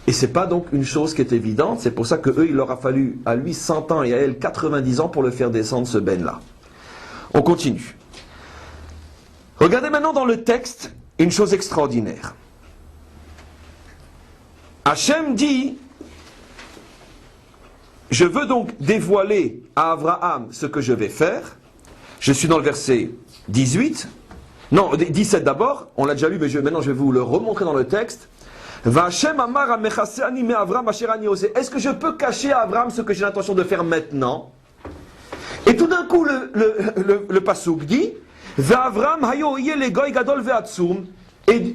Et c'est pas donc une chose qui est évidente, c'est pour ça que eux, il leur a fallu à lui 100 ans et à elle 90 ans pour le faire descendre ce Ben-là. On continue. Regardez maintenant dans le texte une chose extraordinaire. Hachem dit, je veux donc dévoiler à Abraham ce que je vais faire. Je suis dans le verset 18. Non, 17 d'abord, on l'a déjà lu, mais maintenant je vais vous le remontrer dans le texte. Est-ce que je peux cacher à Abraham ce que j'ai l'intention de faire maintenant? Et tout d'un coup, le passouk dit, et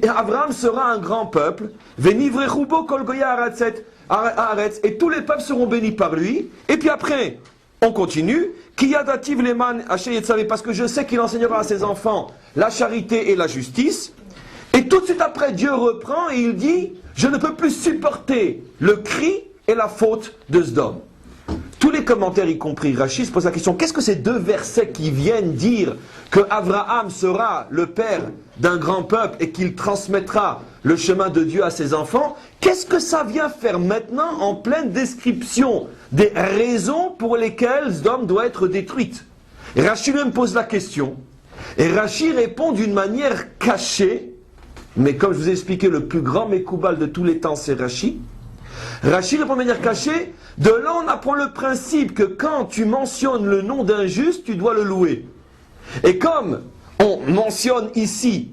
Abraham sera un grand peuple, et tous les peuples seront bénis par lui. Et puis après, on continue, parce que je sais qu'il enseignera à ses enfants la charité et la justice. Et tout de suite après, Dieu reprend et il dit, je ne peux plus supporter le cri et la faute de Sdom. Tout tous les commentaires, y compris Rashi, se posent la question, qu'est-ce que ces deux versets qui viennent dire que Abraham sera le père d'un grand peuple et qu'il transmettra le chemin de Dieu à ses enfants, qu'est-ce que ça vient faire maintenant en pleine description des raisons pour lesquelles Sdom doit être détruite? Rashi lui-même pose la question, et Rashi répond d'une manière cachée, mais comme je vous ai expliqué, le plus grand Mekoubal de tous les temps, c'est Rashi. Rashi répond de manière cachée, de là on apprend le principe que quand tu mentionnes le nom d'un juste, tu dois le louer. Et comme on mentionne ici,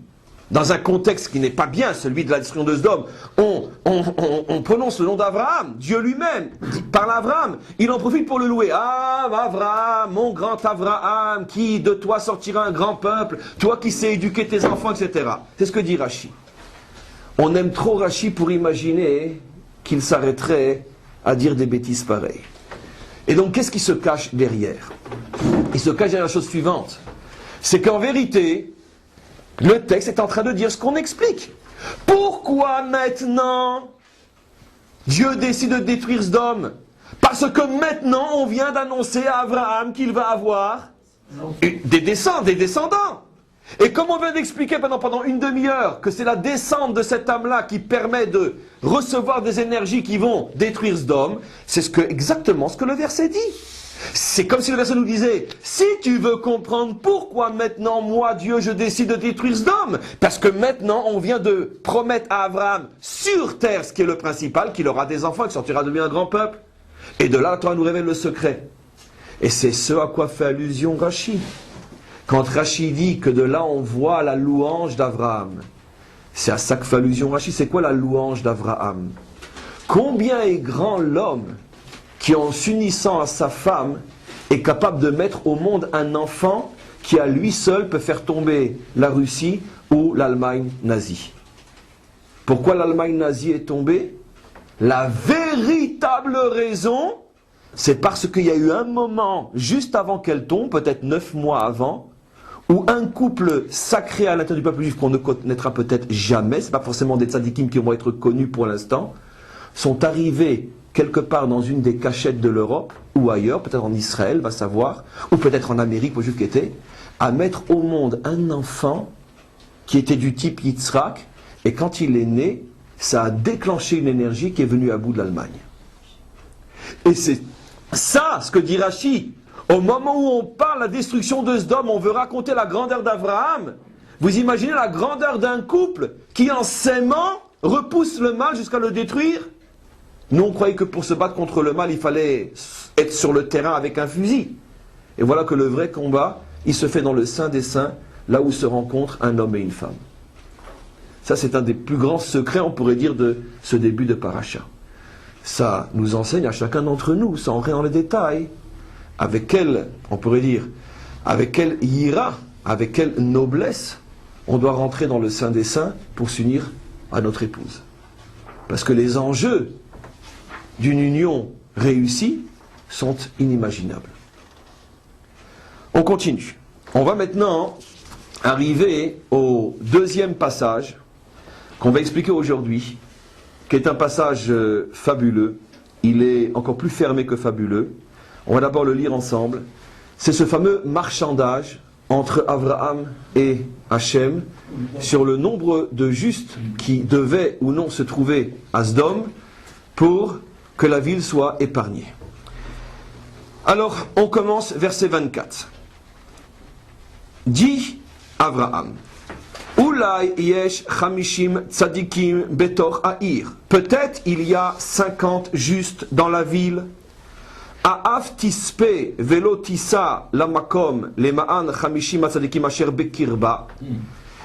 dans un contexte qui n'est pas bien, celui de la destruction de Sodome, on prononce le nom d'Abraham, Dieu lui-même, par Abraham, il en profite pour le louer. Ah, Abraham, mon grand Abraham, qui de toi sortira un grand peuple, toi qui sais éduquer tes enfants, etc. C'est ce que dit Rashi. On aime trop Rashi pour imaginer qu'il s'arrêterait à dire des bêtises pareilles. Et donc, qu'est-ce qui se cache derrière? Il se cache derrière la chose suivante. C'est qu'en vérité, le texte est en train de dire ce qu'on explique. Pourquoi maintenant Dieu décide de détruire Sodome? Parce que maintenant on vient d'annoncer à Abraham qu'il va avoir des descendants. Et comme on vient d'expliquer pendant une demi-heure que c'est la descente de cette âme-là qui permet de recevoir des énergies qui vont détruire Sodome, c'est exactement ce que le verset dit. C'est comme si le verset nous disait, si tu veux comprendre pourquoi maintenant, moi, Dieu, je décide de détruire Sodome, parce que maintenant, on vient de promettre à Abraham sur terre, ce qui est le principal, qu'il aura des enfants, qu'il sortira de lui un grand peuple. Et de là, la Torah nous révèle le secret. Et c'est ce à quoi fait allusion Rashi. Quand Rashi dit que de là, on voit la louange d'Abraham, c'est à ça que fait allusion Rashi. C'est quoi la louange d'Abraham? Combien est grand l'homme qui, en s'unissant à sa femme, est capable de mettre au monde un enfant qui, à lui seul, peut faire tomber la Russie ou l'Allemagne nazie. Pourquoi l'Allemagne nazie est tombée? La véritable raison, c'est parce qu'il y a eu un moment, juste avant qu'elle tombe, peut-être 9 mois avant, où un couple sacré à l'intérieur du peuple juif, qu'on ne connaîtra peut-être jamais, ce n'est pas forcément des tzadikim qui vont être connus pour l'instant, sont arrivés quelque part dans une des cachettes de l'Europe, ou ailleurs, peut-être en Israël, va savoir, ou peut-être en Amérique, pour juifs qui étaient, à mettre au monde un enfant qui était du type Yitzhak, et quand il est né, ça a déclenché une énergie qui est venue à bout de l'Allemagne. Et c'est ça, ce que dit Rashi. Au moment où on parle de la destruction de Sodome, on veut raconter la grandeur d'Abraham. Vous imaginez la grandeur d'un couple qui, en s'aimant, repousse le mal jusqu'à le détruire? Nous, on croyait que pour se battre contre le mal, il fallait être sur le terrain avec un fusil. Et voilà que le vrai combat, il se fait dans le Saint des Saints, là où se rencontrent un homme et une femme. Ça, c'est un des plus grands secrets, on pourrait dire, de ce début de paracha. Ça nous enseigne à chacun d'entre nous, sans rentrer dans les détails, avec quelle, on pourrait dire, avec quelle ira, avec quelle noblesse, on doit rentrer dans le Saint des Saints pour s'unir à notre épouse. Parce que les enjeux d'une union réussie sont inimaginables. On continue. On va maintenant arriver au deuxième passage qu'on va expliquer aujourd'hui, qui est un passage fabuleux. Il est encore plus fermé que fabuleux. On va d'abord le lire ensemble. C'est ce fameux marchandage entre Abraham et Hachem sur le nombre de justes qui devaient ou non se trouver à Sodome pour que la ville soit épargnée. Alors, on commence verset 24. Dit Abraham, Ulai yesh chamishim tzadikim betor ha'ir. Peut-être il y a 50 justes dans la ville. Ha'af tispe velo tissa lamakom lema'an chamishim tzadikim asher bekirba.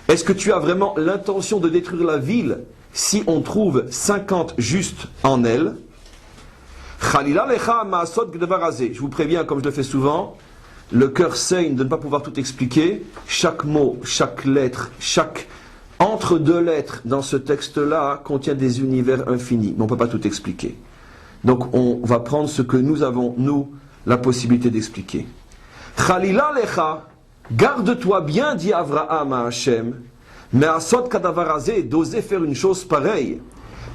Est-ce que tu as vraiment l'intention de détruire la ville si on trouve 50 justes en elle? Je vous préviens, comme je le fais souvent, le cœur saigne de ne pas pouvoir tout expliquer. Chaque mot, chaque lettre, chaque entre deux lettres dans ce texte-là contient des univers infinis. Mais on ne peut pas tout expliquer. Donc on va prendre ce que nous avons, nous, la possibilité d'expliquer. Chalila lecha, garde-toi bien, dit Avraham à Hachem, mais asod kadavarazé, d'oser faire une chose pareille.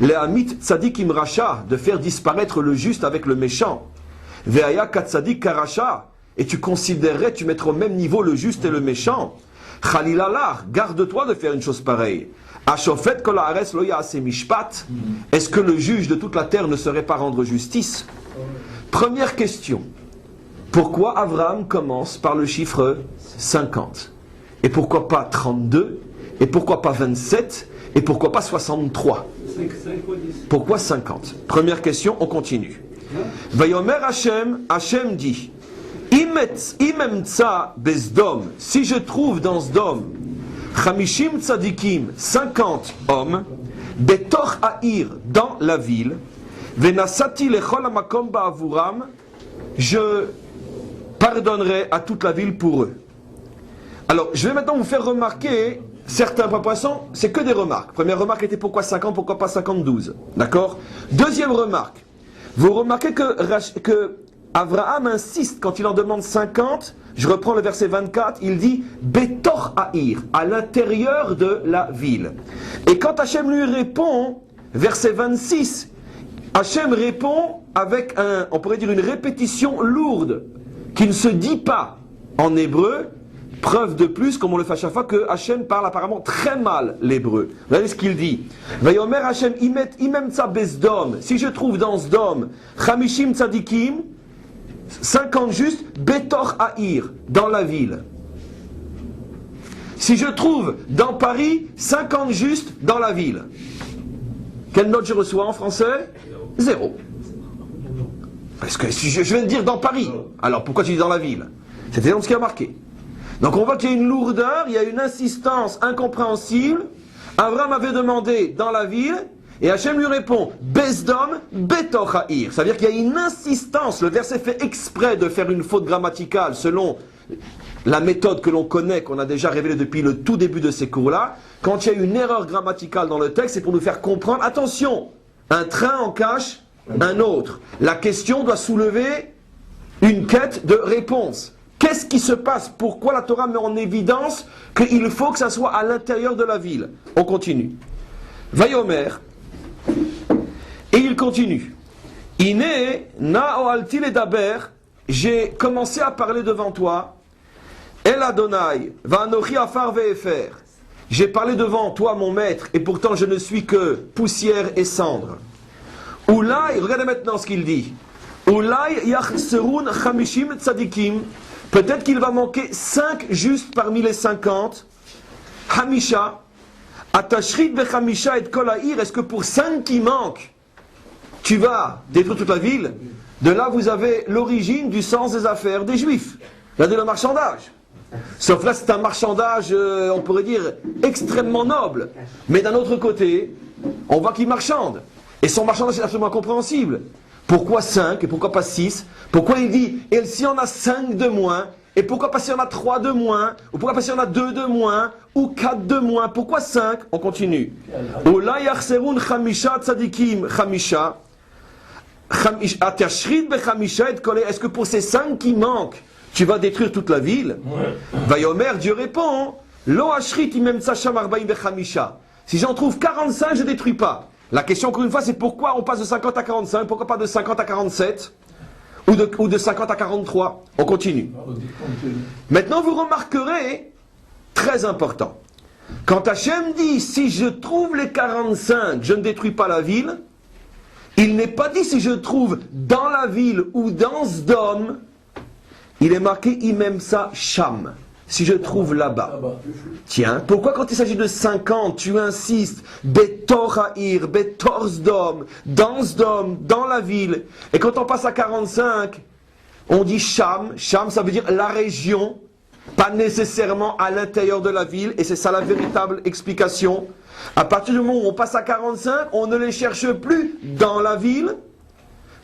Les Hamit Tzadikim Racha, de faire disparaître le juste avec le méchant. Ve'aya katzadik karasha. Et tu considérerais, tu mettrais au même niveau le juste et le méchant. Chalilalah, garde-toi de faire une chose pareille. Ashofet kol haaretz lo ya'aseh mishpat. Est-ce que le juge de toute la terre ne saurait pas rendre justice? Première question. Pourquoi Abraham commence par le chiffre 50? Et pourquoi pas 32? Et pourquoi pas 27? Et pourquoi pas 63? Pourquoi 50? Première question, on continue. Vayomer Hashem, Hashem dit, Imemtsa bezdom, si je trouve dans Sdom, Chamishim tzadikim, 50 hommes, Betor Haïr, dans la ville, Venasati lechol hamakom ba'avuram, je pardonnerai à toute la ville pour eux. Alors, je vais maintenant vous faire remarquer certains poissons, c'est que des remarques. Première remarque était pourquoi 50, pourquoi pas 52. D'accord? Deuxième remarque, vous remarquez que Abraham insiste quand il en demande 50, je reprends le verset 24, il dit Betor Haïr, à l'intérieur de la ville. Et quand Hachem lui répond, verset 26, Hachem répond avec on pourrait dire une répétition lourde, qui ne se dit pas en hébreu. Preuve de plus, comme on le fait à chaque fois, que Hachem parle apparemment très mal l'hébreu. Regardez ce qu'il dit. Vayomer Hachem imem tza bezdom. Si je trouve dans Sdom, chamishim tzadikim, 50 justes, betor haïr, dans la ville. Si je trouve dans Paris, 50 justes dans la ville. Quelle note je reçois en français? 0. Parce que si je viens de dire dans Paris, alors pourquoi tu dis dans la ville? C'était dans ce qui a marqué. Donc on voit qu'il y a une lourdeur, il y a une insistance incompréhensible. Abraham avait demandé dans la ville, et Hachem lui répond Bezdom Betor Haïr. Ça veut dire qu'il y a une insistance. Le verset fait exprès de faire une faute grammaticale selon la méthode que l'on connaît, qu'on a déjà révélée depuis le tout début de ces cours-là. Quand il y a une erreur grammaticale dans le texte, c'est pour nous faire comprendre, attention, un train en cache un autre. La question doit soulever une quête de réponse. Qu'est-ce qui se passe? Pourquoi la Torah met en évidence qu'il faut que ça soit à l'intérieur de la ville? On continue. Vayomer, et il continue. Ine na'oalti ledaber, j'ai commencé à parler devant toi. El Adonai, va'anochi afar ve'efer. J'ai parlé devant toi, mon maître, et pourtant je ne suis que poussière et cendre. Oulai, regardez maintenant ce qu'il dit. Oulai yachserun chamishim tzadikim. Peut-être qu'il va manquer 5 justes parmi les 50. Hamisha. Atashrit bechamisha et kol ha'ir. Est-ce que pour 5 qui manquent, tu vas détruire toute la ville? De là, vous avez l'origine du sens des affaires des Juifs. Regardez le marchandage. Sauf là, c'est un marchandage, on pourrait dire, extrêmement noble. Mais d'un autre côté, on voit qu'il marchande. Et son marchandage est absolument incompréhensible. Pourquoi 5 et pourquoi pas 6? Pourquoi il dit, et s'il y en a 5 de moins, et pourquoi pas s'il y en a 3 de moins, ou pourquoi pas s'il y en a 2 de moins, ou 4 de moins? Pourquoi 5? On continue. Ola yachserun chamisha tzadikim chamisha. Atashrit bechamisha et kol. Est-ce que pour ces 5 qui manquent, tu vas détruire toute la ville? Vayomer, Dieu répond, Lo ashrit imem tzasham arba'im bechamisha. Si j'en trouve 45, je ne détruis pas. La question, encore une fois, c'est pourquoi on passe de 50 à 45, pourquoi pas de 50 à 47 ou de 50 à 43. On continue. Maintenant, vous remarquerez, très important, quand Hachem dit, si je trouve les 45, je ne détruis pas la ville, il n'est pas dit si je trouve dans la ville ou dans Sdom, il est marqué Imemsa Sham. Si je trouve là-bas. Tiens, pourquoi quand il s'agit de 50, tu insistes Betor Haïr, Betor Sdom, dans la ville. Et quand on passe à 45, on dit Sham. Sham, ça veut dire la région, pas nécessairement à l'intérieur de la ville. Et c'est ça la véritable explication. À partir du moment où on passe à 45, on ne les cherche plus dans la ville,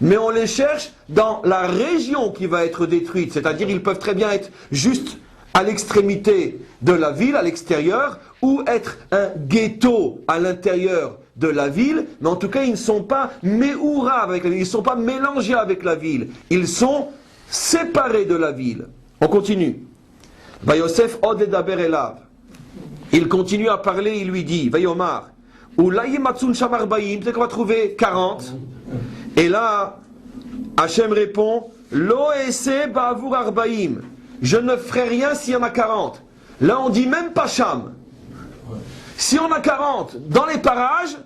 mais on les cherche dans la région qui va être détruite. C'est-à-dire, ils peuvent très bien être juste à l'extrémité de la ville, à l'extérieur, ou être un ghetto à l'intérieur de la ville, mais en tout cas, ils ne sont pas méoura avec la ville, ils ne sont pas mélangés avec la ville, ils sont séparés de la ville. On continue. Vayosef od ledaber elav. Il continue à parler, il lui dit, Vayomar, Ulai matsun sham arba'im, peut-être qu'on va trouver 40. Et là, Hachem répond, Lo ese ba'avur arbaim. Je ne ferai rien s'il y en a 40. Là, on dit même pas Cham. Si on a 40 dans les parages,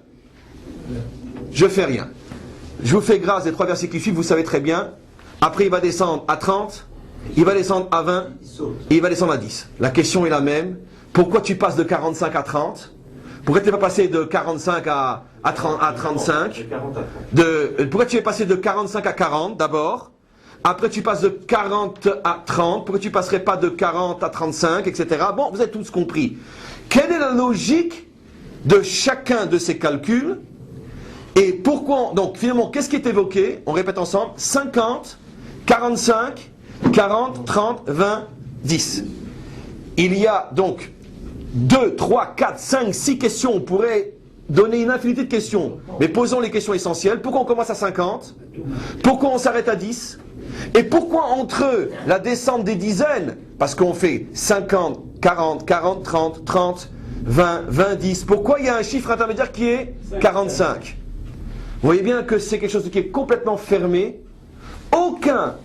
je fais rien. Je vous fais grâce des 3 versets qui suivent, vous savez très bien. Après, il va descendre à 30, il va descendre à 20, et il va descendre à 10. La question est la même. Pourquoi tu passes de 45 à 30 ? Pourquoi tu n'es pas passé de 45 à 35 ? Pourquoi tu es passé de 45 à 40 d'abord ? Après tu passes de 40 à 30. Pourquoi tu ne passerais pas de 40 à 35, etc. Bon, vous avez tous compris. Quelle est la logique de chacun de ces calculs ? Et pourquoi, donc finalement, qu'est-ce qui est évoqué ? On répète ensemble, 50, 45, 40, 30, 20, 10. Il y a donc 2, 3, 4, 5, 6 questions. On pourrait donner une infinité de questions. Mais posons les questions essentielles. Pourquoi on commence à 50 ? Pourquoi on s'arrête à 10 ? Et pourquoi entre la descente des dizaines ? Parce qu'on fait 50, 40, 40, 30, 30, 20, 20, 10. Pourquoi il y a un chiffre intermédiaire qui est 45 ? Vous voyez bien que c'est quelque chose qui est complètement fermé.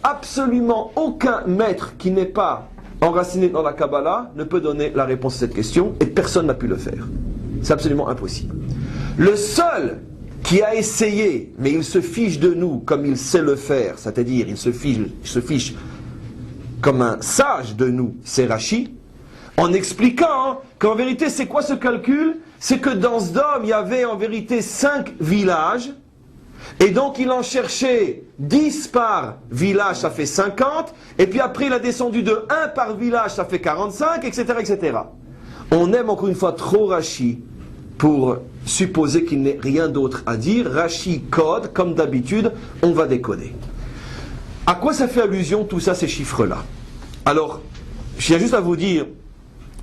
Absolument aucun maître qui n'est pas enraciné dans la Kabbalah ne peut donner la réponse à cette question et personne n'a pu le faire. C'est absolument impossible. Le seul qui a essayé, mais il se fiche de nous comme il sait le faire, c'est-à-dire il se fiche comme un sage de nous, c'est Rashi, en expliquant qu'en vérité c'est quoi ce calcul ? C'est que dans Sdom il y avait en vérité 5 villages, et donc il en cherchait 10 par village, ça fait 50, et puis après il a descendu de 1 par village, ça fait 45, etc. etc. On aime encore une fois trop Rashi pour supposer qu'il n'est rien d'autre à dire. Rashi code, comme d'habitude, on va décoder. À quoi ça fait allusion tout ça, ces chiffres-là ? Alors, je tiens juste à vous dire,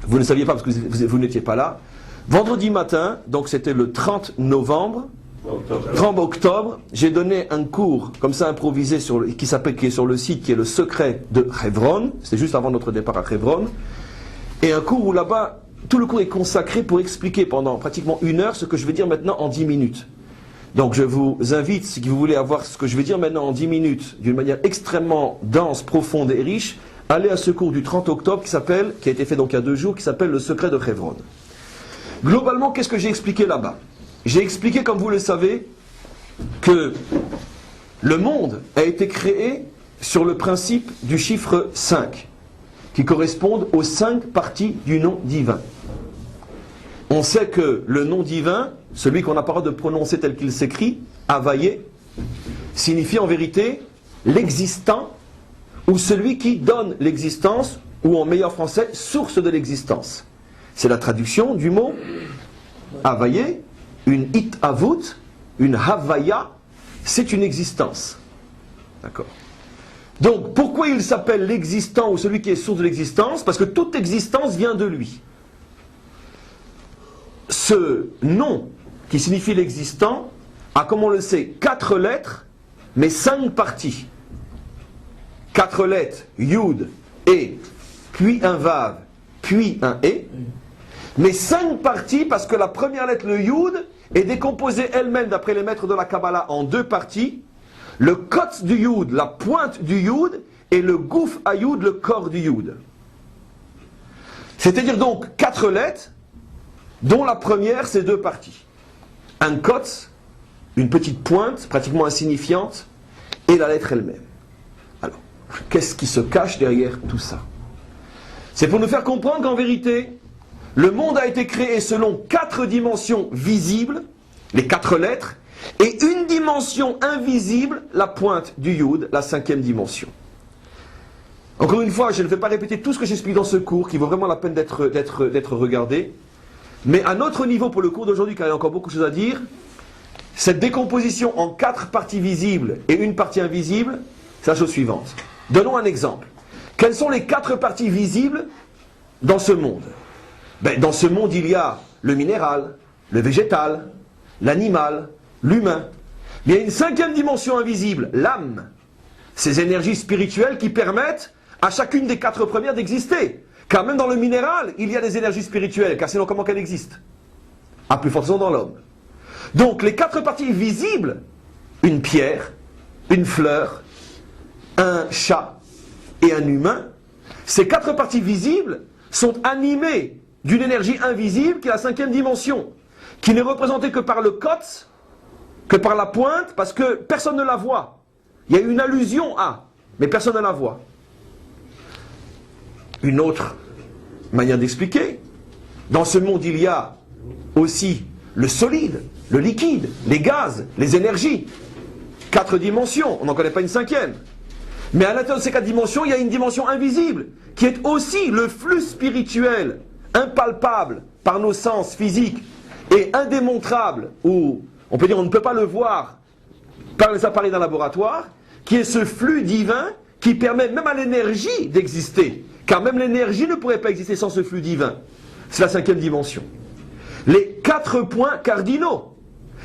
vous ne saviez pas parce que vous n'étiez pas là, vendredi matin, donc c'était le 30 novembre, 30 octobre, j'ai donné un cours comme ça improvisé qui est sur le site, qui est le secret de Hebron, c'est juste avant notre départ à Hebron, et un cours où là-bas, tout le cours est consacré pour expliquer pendant pratiquement 1 heure ce que je vais dire maintenant en 10 minutes. Donc je vous invite, si vous voulez avoir ce que je vais dire maintenant en 10 minutes, d'une manière extrêmement dense, profonde et riche, allez à ce cours du 30 octobre qui a été fait donc il y a 2 jours, qui s'appelle le secret de Hebron. Globalement, qu'est-ce que j'ai expliqué là-bas ? J'ai expliqué, comme vous le savez, que le monde a été créé sur le principe du chiffre 5, qui correspondent aux 5 parties du nom divin. On sait que le nom divin, celui qu'on n'a pas le droit de prononcer tel qu'il s'écrit, Havayé, signifie en vérité l'existant, ou celui qui donne l'existence, ou en meilleur français, source de l'existence. C'est la traduction du mot Havayé, une Hitavut, une Havaya, c'est une existence. D'accord ? Donc, pourquoi il s'appelle l'existant ou celui qui est source de l'existence ? Parce que toute existence vient de lui. Ce nom qui signifie l'existant a, comme on le sait, 4 lettres, mais 5 parties. 4 lettres, Yud, E, puis un Vav, puis un E, mais 5 parties parce que la première lettre, le Yud, est décomposée elle-même, d'après les maîtres de la Kabbalah, en 2 parties. Le kotz du Yud, la pointe du Yud, et le gouf à Yud, le corps du Yud. C'est-à-dire donc 4 lettres, dont la première, c'est 2 parties. Un kotz, une petite pointe, pratiquement insignifiante, et la lettre elle-même. Alors, qu'est-ce qui se cache derrière tout ça ? C'est pour nous faire comprendre qu'en vérité, le monde a été créé selon 4 dimensions visibles, les 4 lettres, et une dimension invisible, la pointe du Yud, la 5e dimension. Encore une fois, je ne vais pas répéter tout ce que j'explique dans ce cours, qui vaut vraiment la peine d'être regardé. Mais à notre niveau pour le cours d'aujourd'hui, car il y a encore beaucoup de choses à dire, cette décomposition en 4 parties visibles et une partie invisible, c'est la chose suivante. Donnons un exemple. Quelles sont les 4 parties visibles dans ce monde ? Dans ce monde, il y a le minéral, le végétal, l'animal, l'humain. Mais il y a une 5e dimension invisible, l'âme. Ces énergies spirituelles qui permettent à chacune des 4 premières d'exister. Car même dans le minéral, il y a des énergies spirituelles, car sinon comment qu'elles existent ? À plus forte raison dans l'homme. Donc les 4 parties visibles, une pierre, une fleur, un chat et un humain, ces 4 parties visibles sont animées d'une énergie invisible qui est la 5e dimension, qui n'est représentée que par le kotz, que par la pointe, parce que personne ne la voit. Il y a une allusion à, mais personne ne la voit. Une autre manière d'expliquer, dans ce monde il y a aussi le solide, le liquide, les gaz, les énergies. 4 dimensions, on n'en connaît pas une 5e. Mais à l'intérieur de ces 4 dimensions, il y a une dimension invisible, qui est aussi le flux spirituel, impalpable par nos sens physiques, et indémontrable, ou on peut dire on ne peut pas le voir par les appareils d'un laboratoire, qui est ce flux divin qui permet même à l'énergie d'exister. Car même l'énergie ne pourrait pas exister sans ce flux divin. C'est la 5e dimension. Les 4 points cardinaux,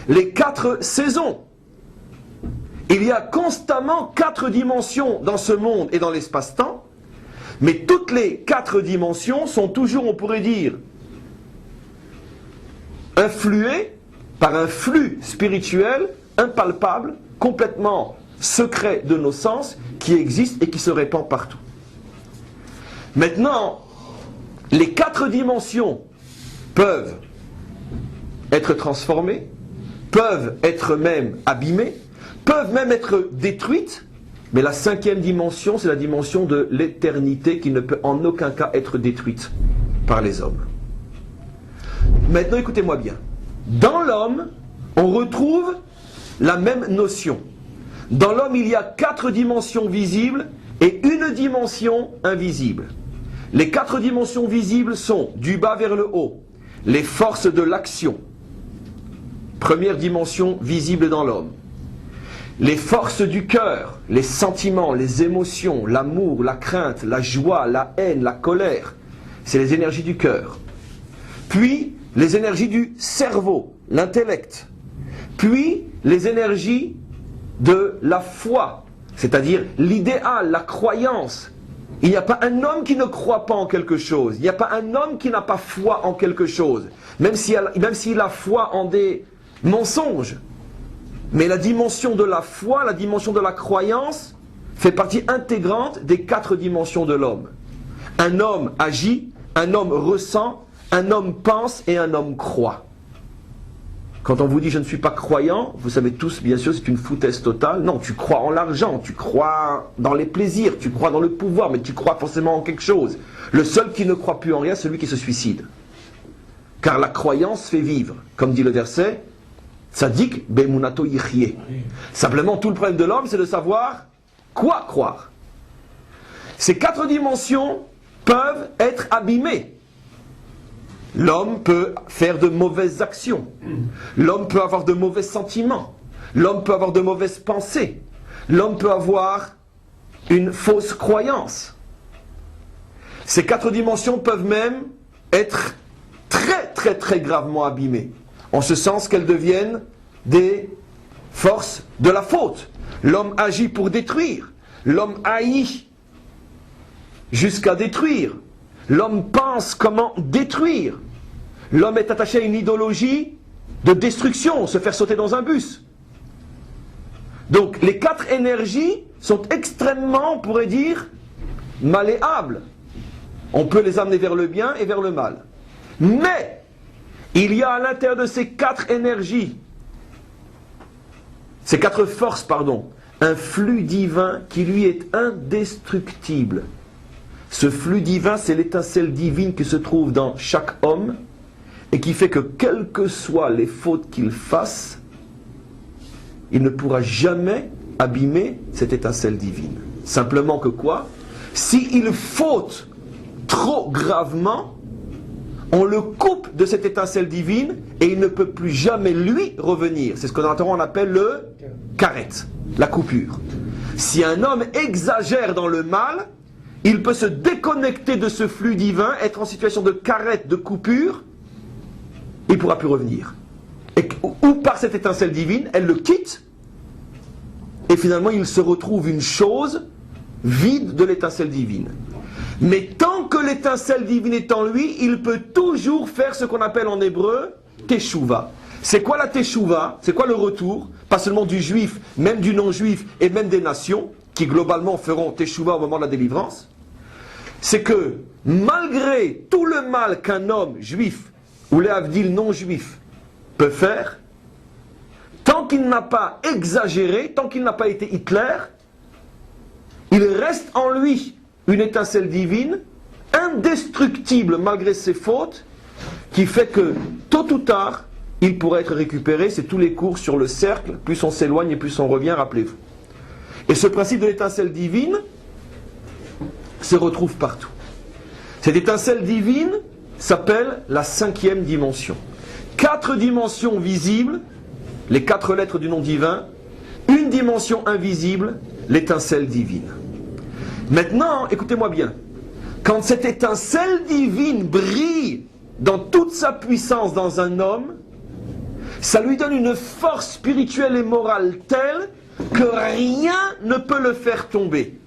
les 4 saisons. Il y a constamment 4 dimensions dans ce monde et dans l'espace-temps, mais toutes les 4 dimensions sont toujours, on pourrait dire, influées par un flux spirituel impalpable, complètement secret de nos sens, qui existe et qui se répand partout. Maintenant, les 4 dimensions peuvent être transformées, peuvent être même abîmées, peuvent même être détruites, mais la 5e dimension, c'est la dimension de l'éternité qui ne peut en aucun cas être détruite par les hommes. Maintenant, écoutez-moi bien. Dans l'homme, on retrouve la même notion. Dans l'homme, il y a 4 dimensions visibles et une dimension invisible. Les 4 dimensions visibles sont du bas vers le haut, les forces de l'action. Première dimension visible dans l'homme. Les forces du cœur, les sentiments, les émotions, l'amour, la crainte, la joie, la haine, la colère, c'est les énergies du cœur. Puis, les énergies du cerveau, l'intellect. Puis, les énergies de la foi, c'est-à-dire l'idéal, la croyance. Il n'y a pas un homme qui ne croit pas en quelque chose. Il n'y a pas un homme qui n'a pas foi en quelque chose. Même s'il a foi en des mensonges. Mais la dimension de la foi, la dimension de la croyance, fait partie intégrante des 4 dimensions de l'homme. Un homme agit, un homme ressent, un homme pense et un homme croit. Quand on vous dit je ne suis pas croyant, vous savez tous, bien sûr, c'est une foutaise totale. Non, tu crois en l'argent, tu crois dans les plaisirs, tu crois dans le pouvoir, mais tu crois forcément en quelque chose. Le seul qui ne croit plus en rien, c'est celui qui se suicide. Car la croyance fait vivre. Comme dit le verset, Tzadik be'emunato yichye. Simplement, tout le problème de l'homme, c'est de savoir quoi croire. Ces 4 dimensions peuvent être abîmées. L'homme peut faire de mauvaises actions. L'homme peut avoir de mauvais sentiments. L'homme peut avoir de mauvaises pensées. L'homme peut avoir une fausse croyance. Ces 4 dimensions peuvent même être très très très gravement abîmées. En ce sens qu'elles deviennent des forces de la faute. L'homme agit pour détruire. L'homme haït jusqu'à détruire. L'homme pense comment détruire. L'homme est attaché à une idéologie de destruction, se faire sauter dans un bus. Donc les 4 énergies sont extrêmement, on pourrait dire, malléables. On peut les amener vers le bien et vers le mal. Mais il y a à l'intérieur de ces 4 énergies, ces 4 forces, pardon, un flux divin qui lui est indestructible. Ce flux divin, c'est l'étincelle divine qui se trouve dans chaque homme et qui fait que quelles que soient les fautes qu'il fasse, il ne pourra jamais abîmer cette étincelle divine. Simplement que quoi? S'il faute trop gravement, on le coupe de cette étincelle divine et il ne peut plus jamais lui revenir. C'est ce que dans on appelle le karet, la coupure. Si un homme exagère dans le mal, il peut se déconnecter de ce flux divin, être en situation de karet, de coupure, il ne pourra plus revenir. Ou par cette étincelle divine, elle le quitte, et finalement il se retrouve une chose vide de l'étincelle divine. Mais tant que l'étincelle divine est en lui, il peut toujours faire ce qu'on appelle en hébreu teshuva. C'est quoi la teshuva? C'est quoi le retour? Pas seulement du juif, même du non-juif et même des nations. qui globalement feront teshuva au moment de la délivrance, c'est que malgré tout le mal qu'un homme juif ou les avdil non juifs peut faire, tant qu'il n'a pas exagéré, tant qu'il n'a pas été Hitler, il reste en lui une étincelle divine, indestructible malgré ses fautes, qui fait que tôt ou tard, il pourrait être récupéré. C'est tous les cours sur le cercle, plus on s'éloigne et plus on revient, rappelez-vous. Et ce principe de l'étincelle divine se retrouve partout. Cette étincelle divine s'appelle la 5e dimension. 4 dimensions visibles, les 4 lettres du nom divin, une dimension invisible, l'étincelle divine. Maintenant, écoutez-moi bien, quand cette étincelle divine brille dans toute sa puissance dans un homme, ça lui donne une force spirituelle et morale telle que rien ne peut le faire tomber.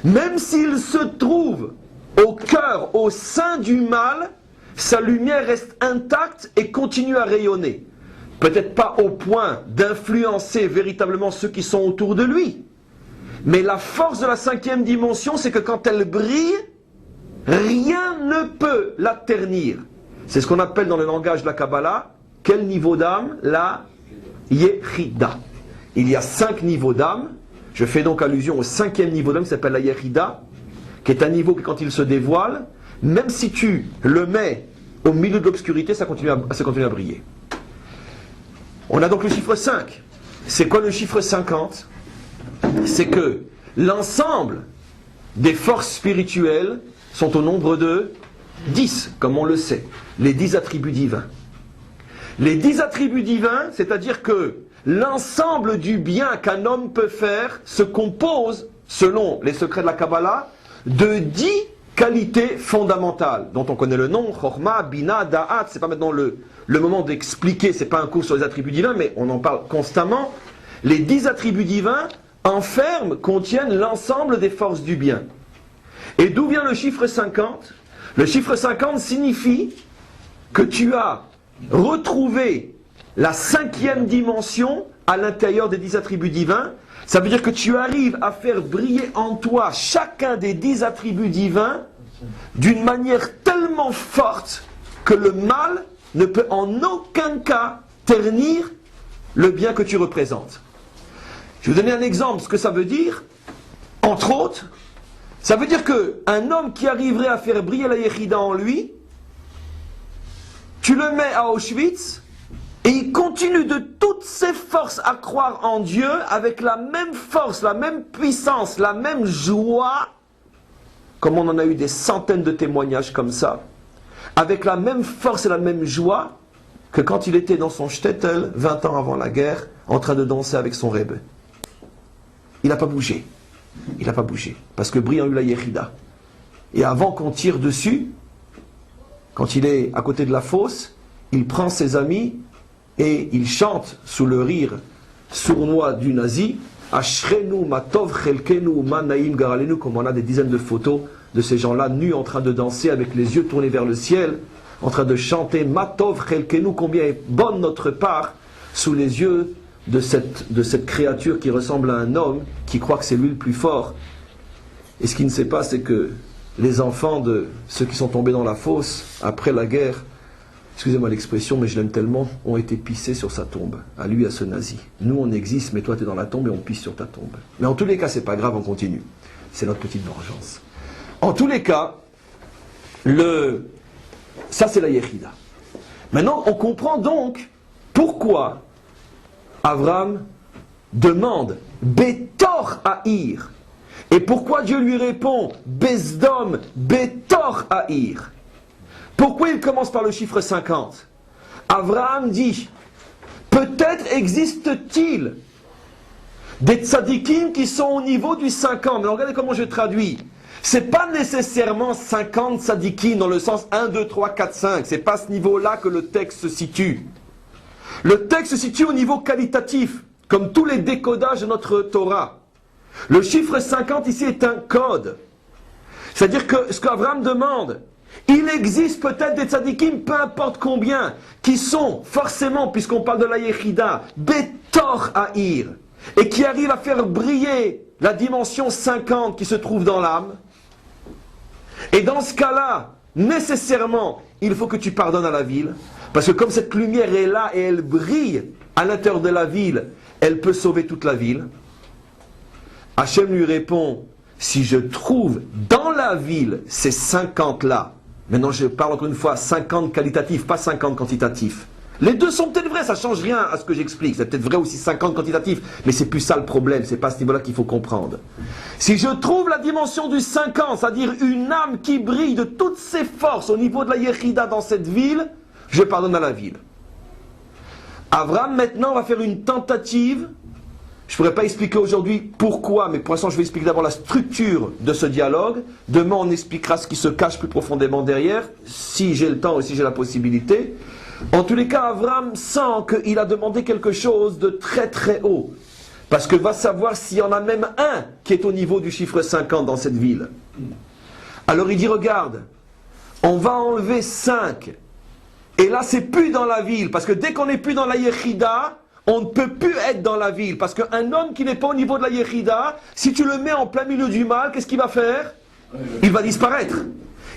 Même s'il se trouve au cœur, au sein du mal, sa lumière reste intacte et continue à rayonner. Peut-être pas au point d'influencer véritablement ceux qui sont autour de lui. Mais la force de la 5e dimension, c'est que quand elle brille, rien ne peut la ternir. C'est ce qu'on appelle dans le langage de la Kabbalah, quel niveau d'âme? La Yechida. Il y a 5 niveaux d'âme. Je fais donc allusion au 5e niveau d'âme qui s'appelle la Yechida, qui est un niveau qui, quand il se dévoile, même si tu le mets au milieu de l'obscurité, ça continue à briller. On a donc le chiffre 5. C'est quoi le chiffre 50? C'est que l'ensemble des forces spirituelles sont au nombre de 10, comme on le sait. Les 10 attributs divins. Les 10 attributs divins, c'est-à-dire que l'ensemble du bien qu'un homme peut faire se compose, selon les secrets de la Kabbalah, de 10 qualités fondamentales, dont on connaît le nom, Chorma, Bina, Da'at. C'est pas maintenant le moment d'expliquer, c'est pas un cours sur les attributs divins, mais on en parle constamment. Les 10 attributs divins contiennent l'ensemble des forces du bien. Et d'où vient le chiffre 50? Le chiffre 50 signifie que tu as retrouvé la 5e dimension à l'intérieur des 10 attributs divins. Ça veut dire que tu arrives à faire briller en toi chacun des 10 attributs divins d'une manière tellement forte que le mal ne peut en aucun cas ternir le bien que tu représentes. Je vais vous donner un exemple, ce que ça veut dire. Entre autres, ça veut dire qu'un homme qui arriverait à faire briller la Yechida en lui, tu le mets à Auschwitz, et il continue de toutes ses forces à croire en Dieu avec la même force, la même puissance, la même joie, comme on en a eu des centaines de témoignages comme ça, avec la même force et la même joie que quand il était dans son shtetl, 20 ans avant la guerre, en train de danser avec son Rebbe. Il n'a pas bougé. Il n'a pas bougé. Parce que brille en lui la Yechida. Et avant qu'on tire dessus, quand il est à côté de la fosse, il prend ses amis et il chante sous le rire sournois du nazi, Ashrenu matov chelkenu manaim garalenu, comme on a des dizaines de photos de ces gens-là nus en train de danser avec les yeux tournés vers le ciel, en train de chanter matov chelkenu, combien est bonne notre part, sous les yeux de cette créature qui ressemble à un homme, qui croit que c'est lui le plus fort. Et ce qu'il ne sait pas, c'est que les enfants de ceux qui sont tombés dans la fosse après la guerre, excusez-moi l'expression, mais je l'aime tellement, ont été pissés sur sa tombe, à lui, à ce nazi. Nous, on existe, mais toi, tu es dans la tombe et on pisse sur ta tombe. Mais en tous les cas, c'est pas grave, on continue. C'est notre petite vengeance. En tous les cas, ça c'est la Yechida. Maintenant, on comprend donc pourquoi Avram demande Betor Haïr. Et pourquoi Dieu lui répond Besdom Betor Haïr. Pourquoi il commence par le chiffre 50? Abraham dit, peut-être existe-t-il des tzadikim qui sont au niveau du 50. Mais regardez comment je traduis. C'est pas nécessairement 50 tzadikim dans le sens 1, 2, 3, 4, 5. C'est pas à ce niveau-là que le texte se situe. Le texte se situe au niveau qualitatif, comme tous les décodages de notre Torah. Le chiffre 50 ici est un code. C'est-à-dire que ce qu'Abraham demande, il existe peut-être des tzadikim, peu importe combien, qui sont forcément, puisqu'on parle de la Yechida, Betor Haïr, et qui arrive à faire briller la dimension 50 qui se trouve dans l'âme. Et dans ce cas-là, nécessairement, il faut que tu pardonnes à la ville, parce que comme cette lumière est là et elle brille à l'intérieur de la ville, elle peut sauver toute la ville. Hachem lui répond, si je trouve dans la ville ces 50-là, maintenant je parle encore une fois 50 qualitatifs, pas 50 quantitatifs. Les deux sont peut-être vrais, ça ne change rien à ce que j'explique. C'est peut-être vrai aussi 50 quantitatifs, mais c'est plus ça le problème, c'est pas à ce niveau-là qu'il faut comprendre. Si je trouve la dimension du 50, c'est-à-dire une âme qui brille de toutes ses forces au niveau de la Yechida dans cette ville, je pardonne à la ville. Abraham maintenant va faire une tentative. Je ne pourrais pas expliquer aujourd'hui pourquoi, mais pour l'instant je vais expliquer d'abord la structure de ce dialogue. Demain on expliquera ce qui se cache plus profondément derrière, si j'ai le temps et si j'ai la possibilité. En tous les cas, Abraham sent qu'il a demandé quelque chose de très très haut. Parce que va savoir s'il y en a même un qui est au niveau du chiffre 50 dans cette ville. Alors il dit, regarde, on va enlever 5. Et là c'est plus dans la ville, parce que dès qu'on n'est plus dans la Yechida, on ne peut plus être dans la ville. Parce qu'un homme qui n'est pas au niveau de la Yechida, si tu le mets en plein milieu du mal, qu'est-ce qu'il va faire? Il va disparaître.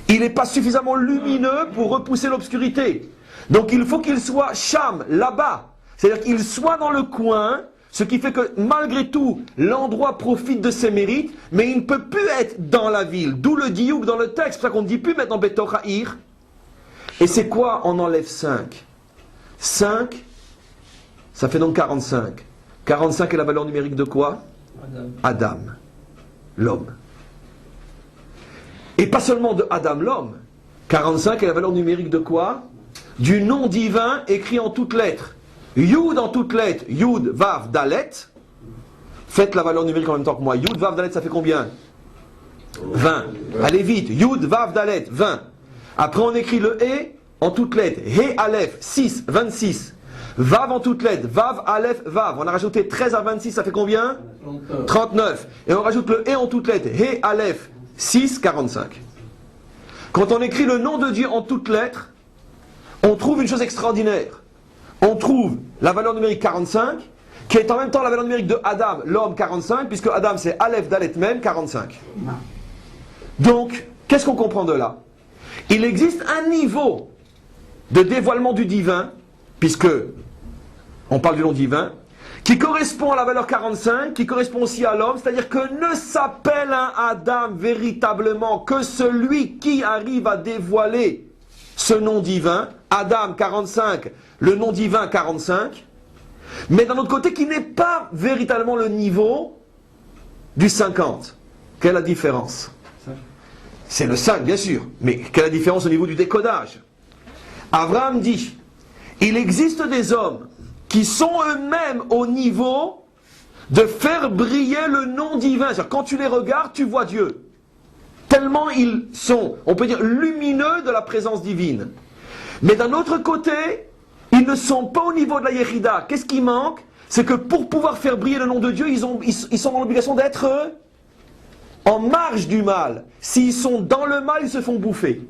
Il n'est pas suffisamment lumineux pour repousser l'obscurité. Donc il faut qu'il soit Sham, là-bas. C'est-à-dire qu'il soit dans le coin, ce qui fait que malgré tout, l'endroit profite de ses mérites, mais il ne peut plus être dans la ville. D'où le diouk dans le texte, c'est pour ça qu'on ne dit plus maintenant Betochaïr. Et c'est quoi? On enlève 5. 5, ça fait donc 45. 45 est la valeur numérique de quoi? Adam, l'homme. Et pas seulement de Adam, l'homme. 45 est la valeur numérique de quoi? Du nom divin écrit en toutes lettres. Yud en toutes lettres. Yud, Vav, Dalet. Faites la valeur numérique en même temps que moi. Yud, Vav, Dalet, ça fait combien? 20. Allez vite. Yud, Vav, Dalet, 20. Après on écrit le E en toutes lettres. He, Aleph, 6, 26. Vav en toutes lettres. Vav, Aleph, Vav. On a rajouté 13 à 26, ça fait combien? 39. Et on rajoute le E en toutes lettres. He, Aleph, 6, 45. Quand on écrit le nom de Dieu en toutes lettres, on trouve une chose extraordinaire. On trouve la valeur numérique 45, qui est en même temps la valeur numérique de Adam, l'homme 45, puisque Adam c'est Aleph, Dalet même, 45. Donc, qu'est-ce qu'on comprend de là? Il existe un niveau de dévoilement du divin, puisque on parle du nom divin, qui correspond à la valeur 45, qui correspond aussi à l'homme, c'est-à-dire que ne s'appelle un Adam véritablement que celui qui arrive à dévoiler ce nom divin, Adam 45, le nom divin 45, mais d'un autre côté qui n'est pas véritablement le niveau du 50. Quelle est la différence? C'est le 5 bien sûr, mais quelle est la différence au niveau du décodage? Abraham dit, il existe des hommes qui sont eux-mêmes au niveau de faire briller le nom divin. C'est-à-dire quand tu les regardes, tu vois Dieu. Tellement ils sont, on peut dire, lumineux de la présence divine. Mais d'un autre côté, ils ne sont pas au niveau de la Yechida. Qu'est-ce qui manque? C'est que pour pouvoir faire briller le nom de Dieu, ils sont dans l'obligation d'être en marge du mal. S'ils sont dans le mal, ils se font bouffer.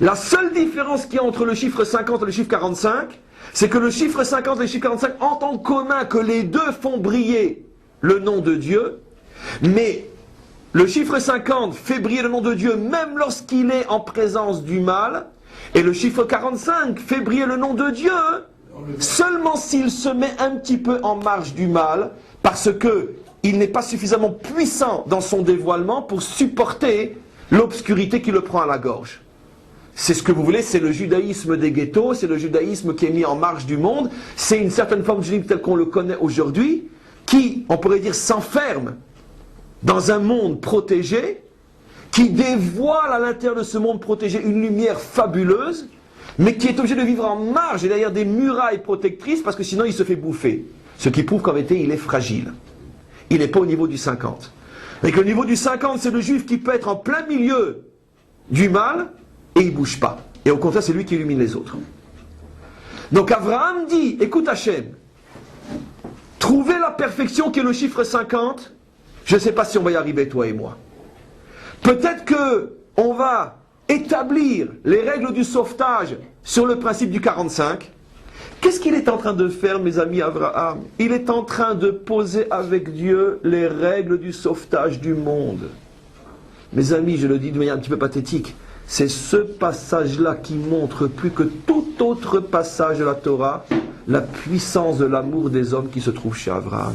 La seule différence qu'il y a entre le chiffre 50 et le chiffre 45, c'est que le chiffre 50 et le chiffre 45 ont en commun que les deux font briller le nom de Dieu, mais le chiffre 50 fait briller le nom de Dieu même lorsqu'il est en présence du mal, et le chiffre 45 fait briller le nom de Dieu seulement s'il se met un petit peu en marge du mal, parce que il n'est pas suffisamment puissant dans son dévoilement pour supporter l'obscurité qui le prend à la gorge. C'est ce que vous voulez, c'est le judaïsme des ghettos, c'est le judaïsme qui est mis en marge du monde, c'est une certaine forme de judaïsme tel qu'on le connaît aujourd'hui, qui, on pourrait dire, s'enferme dans un monde protégé, qui dévoile à l'intérieur de ce monde protégé une lumière fabuleuse, mais qui est obligé de vivre en marge et derrière des murailles protectrices, parce que sinon il se fait bouffer. Ce qui prouve qu'en vérité, il est fragile. Il n'est pas au niveau du 50. Et que le niveau du 50, c'est le juif qui peut être en plein milieu du mal, et il ne bouge pas. Et au contraire, c'est lui qui illumine les autres. Donc Abraham dit, écoute Hachem, trouver la perfection qui est le chiffre 50, je ne sais pas si on va y arriver, toi et moi. Peut-être qu'on va établir les règles du sauvetage sur le principe du 45, Qu'est-ce qu'il est en train de faire, mes amis, Abraham? Il est en train de poser avec Dieu les règles du sauvetage du monde. Mes amis, je le dis de manière un petit peu pathétique, c'est ce passage-là qui montre plus que tout autre passage de la Torah la puissance de l'amour des hommes qui se trouve chez Abraham.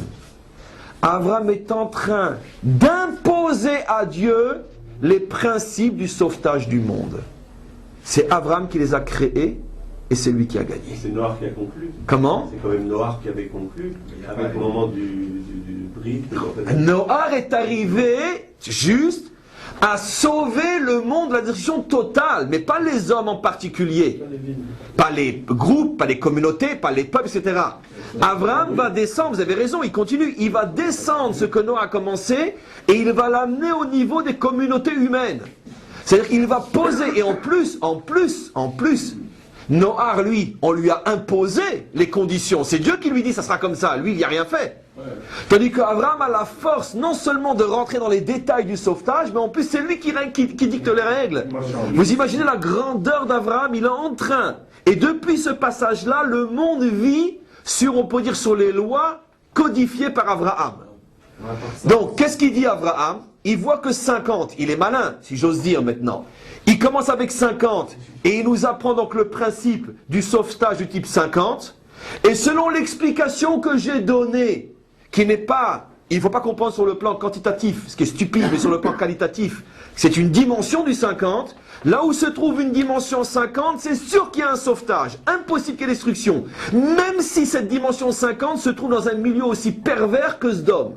Abraham est en train d'imposer à Dieu les principes du sauvetage du monde. C'est Abraham qui les a créés et c'est lui qui a gagné. C'est Noach qui a conclu. Comment? C'est quand même Noach qui avait conclu, avec au moment du bris. Noach est arrivé juste à sauver le monde de la destruction totale, mais pas les hommes en particulier, pas les groupes, pas les communautés, pas les peuples, etc. Abraham va descendre, vous avez raison, il continue, il va descendre ce que Noach a commencé et il va l'amener au niveau des communautés humaines. C'est-à-dire qu'il va poser, et en plus, Noach, lui, on lui a imposé les conditions. C'est Dieu qui lui dit ça sera comme ça, lui il n'y a rien fait. Tandis qu'Abraham a la force non seulement de rentrer dans les détails du sauvetage, mais en plus c'est lui qui dicte les règles. Vous imaginez la grandeur d'Abraham, il est en train. Et depuis ce passage-là, le monde vit sur, on peut dire, sur les lois codifiées par Abraham. Donc, qu'est-ce qu'il dit Abraham? Il voit que 50, il est malin, si j'ose dire maintenant. Il commence avec 50, et il nous apprend donc le principe du sauvetage du type 50. Et selon l'explication que j'ai donnée, qui n'est pas, il ne faut pas comprendre sur le plan quantitatif, ce qui est stupide, mais sur le plan qualitatif, c'est une dimension du 50. Là où se trouve une dimension 50, c'est sûr qu'il y a un sauvetage. Impossible qu'il y ait destruction. Même si cette dimension 50 se trouve dans un milieu aussi pervers que Sodome.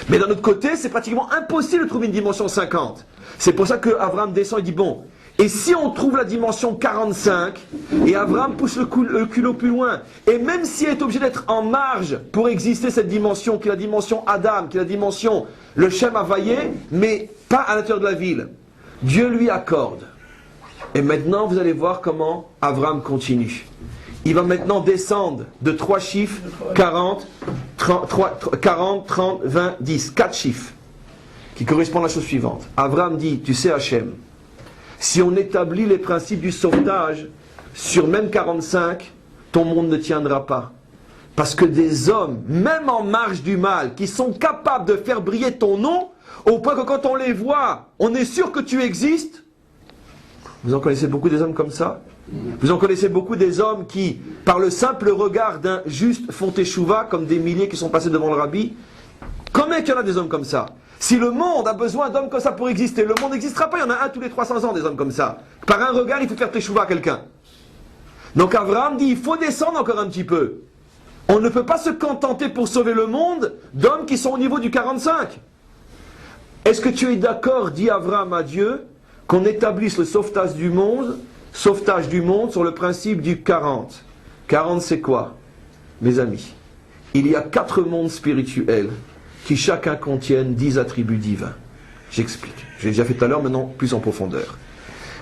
Mais d'un autre côté, c'est pratiquement impossible de trouver une dimension 50. C'est pour ça que Abraham descend et dit, bon, et si on trouve la dimension 45, et Abraham pousse le culot plus loin, et même si elle est obligée d'être en marge pour exister cette dimension, qui est la dimension Adam, qui est la dimension le Shem Havaïe, mais pas à l'intérieur de la ville, Dieu lui accorde. Et maintenant, vous allez voir comment Abraham continue. Il va maintenant descendre de 3 chiffres, 40, 30, 20, 10, 4 chiffres, qui correspondent à la chose suivante. Abraham dit, tu sais Hachem, si on établit les principes du sauvetage sur même 45, ton monde ne tiendra pas. Parce que des hommes, même en marge du mal, qui sont capables de faire briller ton nom, au point que quand on les voit, on est sûr que tu existes. Vous en connaissez beaucoup des hommes comme ça? Vous en connaissez beaucoup des hommes qui, par le simple regard d'un juste font teshuva, comme des milliers qui sont passés devant le rabbi? Combien qu'il y en a des hommes comme ça? Si le monde a besoin d'hommes comme ça pour exister, le monde n'existera pas, il y en a un tous les 300 ans des hommes comme ça. Par un regard, il faut faire teshuva à quelqu'un. Donc Abraham dit, il faut descendre encore un petit peu. On ne peut pas se contenter pour sauver le monde d'hommes qui sont au niveau du 45. Est-ce que tu es d'accord, dit Abraham à Dieu, qu'on établisse le sauvetage du monde sur le principe du 40? 40 c'est quoi, mes amis? Il y a 4 mondes spirituels qui chacun contiennent 10 attributs divins. J'explique. Je l'ai déjà fait tout à l'heure, maintenant plus en profondeur.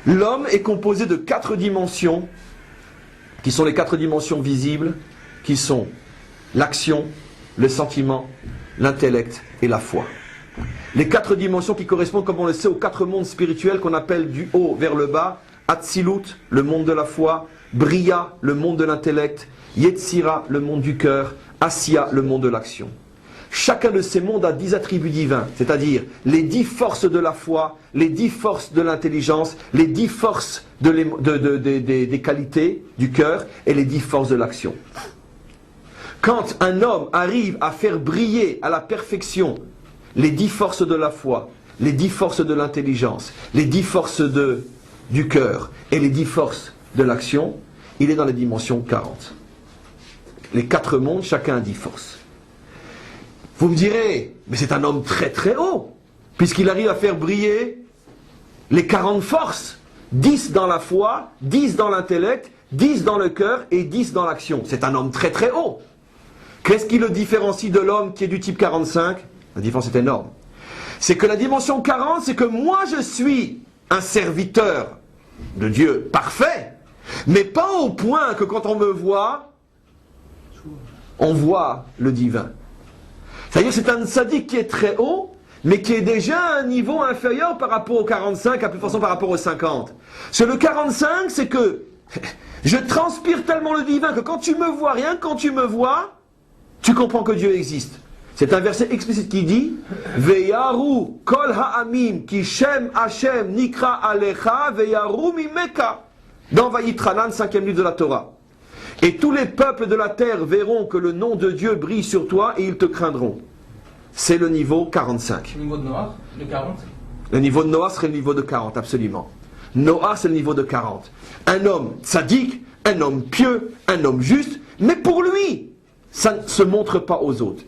L'homme est composé de 4 dimensions, qui sont les 4 dimensions visibles, qui sont l'action, le sentiment, l'intellect et la foi. Les 4 dimensions qui correspondent, comme on le sait, aux 4 mondes spirituels qu'on appelle du haut vers le bas. Atzilut, le monde de la foi. Bria, le monde de l'intellect. Yetzira, le monde du cœur. Asiya, le monde de l'action. Chacun de ces mondes a 10 attributs divins, c'est-à-dire les 10 forces de la foi, les 10 forces de l'intelligence, les 10 forces des qualités du cœur et les 10 forces de l'action. Quand un homme arrive à faire briller à la perfection les 10 forces de la foi, les 10 forces de l'intelligence, les 10 forces du cœur et les 10 forces de l'action, il est dans la dimension 40. Les 4 mondes, chacun a 10 forces. Vous me direz, mais c'est un homme très très haut, puisqu'il arrive à faire briller les 40 forces. 10 dans la foi, 10 dans l'intellect, 10 dans le cœur et 10 dans l'action. C'est un homme très très haut. Qu'est-ce qui le différencie de l'homme qui est du type 45? La différence est énorme. C'est que la dimension 40, c'est que moi je suis un serviteur de Dieu parfait, mais pas au point que quand on me voit, on voit le divin. C'est-à-dire que c'est un tzaddik qui est très haut, mais qui est déjà à un niveau inférieur par rapport au 45, à plus forcément par rapport au 50. Sur le 45, c'est que Je transpire tellement le divin que quand tu me vois, rien que quand tu me vois, tu comprends que Dieu existe. C'est un verset explicite qui dit Veyaru kol ha'amim ki shem Hashem nikra alecha veyaru mimeka. Dans Vayitranan, 5e livre de la Torah. Et tous les peuples de la terre verront que le nom de Dieu brille sur toi et ils te craindront. C'est le niveau 45. Le niveau de Noah, le 40. Le niveau de Noah serait le niveau de 40, absolument. Noah, c'est le niveau de 40. Un homme tzaddik, un homme pieux, un homme juste, mais pour lui, ça ne se montre pas aux autres.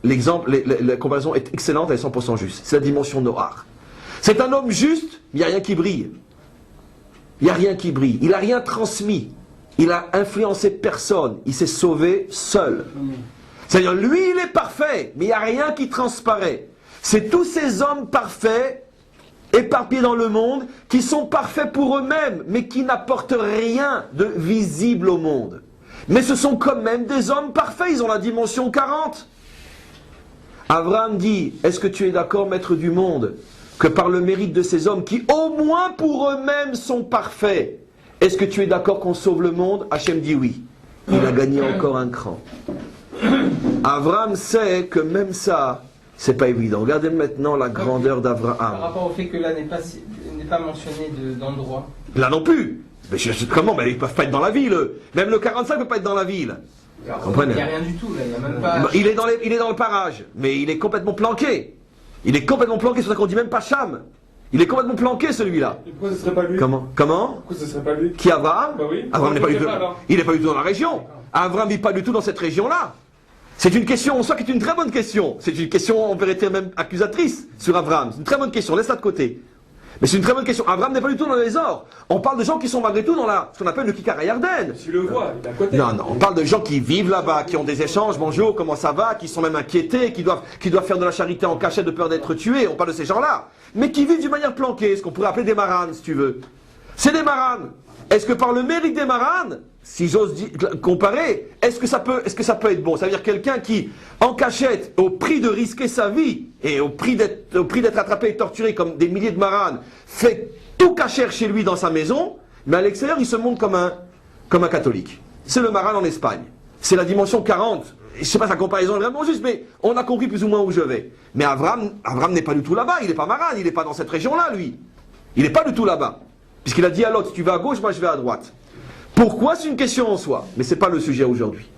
L'exemple, la comparaison est excellente, elle est 100% juste. C'est la dimension Noah. C'est un homme juste, il n'y a rien qui brille. Il n'y a rien qui brille. Il n'a rien transmis. Il a influencé personne. Il s'est sauvé seul. C'est-à-dire, lui, il est parfait, mais il n'y a rien qui transparaît. C'est tous ces hommes parfaits, éparpillés dans le monde, qui sont parfaits pour eux-mêmes, mais qui n'apportent rien de visible au monde. Mais ce sont quand même des hommes parfaits, ils ont la dimension 40. Abraham dit, est-ce que tu es d'accord, maître du monde, que par le mérite de ces hommes, qui au moins pour eux-mêmes sont parfaits, est-ce que tu es d'accord qu'on sauve le monde? Hachem dit oui. Il a gagné encore un cran. Abraham sait que même ça, c'est pas évident. Regardez maintenant la grandeur Par d'Abraham. rapport au fait que là n'est pas mentionné d'endroit. Là non plus. Mais comment? Mais ils peuvent pas être dans la ville. Même le 45 ne peut pas être dans la ville. Il Comprenez? n'y a rien du tout là, il n'y a même pas. Il est dans le parage, mais il est complètement planqué. Il est complètement planqué, c'est pour ça qu'on dit même pas Cham. Il est complètement planqué celui-là. Et pourquoi ce serait pas lui? Comment? Pourquoi ce serait pas lui? Qui Abraham? Bah oui. Abraham n'est pas du tout. Alors. Il n'est pas du tout dans la région. Abraham vit pas du tout dans cette région-là. C'est une question, en soi, qui est une très bonne question. C'est une question, en vérité, même accusatrice sur Abraham. C'est une très bonne question, laisse ça de côté. Mais c'est une très bonne question. Abraham n'est pas du tout dans les ors. On parle de gens qui sont malgré tout dans ce qu'on appelle le Kikara Yarden. Tu le vois, il est à côté. Non, on parle de gens qui vivent là-bas, qui ont des échanges, bonjour, comment ça va, qui sont même inquiétés, qui doivent faire de la charité en cachette de peur d'être tués. On parle de ces gens-là. Mais qui vivent d'une manière planquée, ce qu'on pourrait appeler des maranes, si tu veux. C'est des maranes. Est-ce que par le mérite des maranes, si j'ose comparer, est-ce que ça peut être bon? Ça veut dire quelqu'un qui, en cachette, au prix de risquer sa vie, et au prix d'être attrapé et torturé comme des milliers de maranes, fait tout cachère chez lui dans sa maison, mais à l'extérieur, il se montre comme un catholique. C'est le maran en Espagne. C'est la dimension 40. Je ne sais pas si la comparaison est vraiment juste, mais on a compris plus ou moins où je vais. Mais Abraham n'est pas du tout là-bas, il n'est pas maran, il n'est pas dans cette région-là, lui. Il n'est pas du tout là-bas. Puisqu'il a dit à l'autre, si tu vas à gauche, moi je vais à droite. Pourquoi? C'est une question en soi, mais ce n'est pas le sujet aujourd'hui.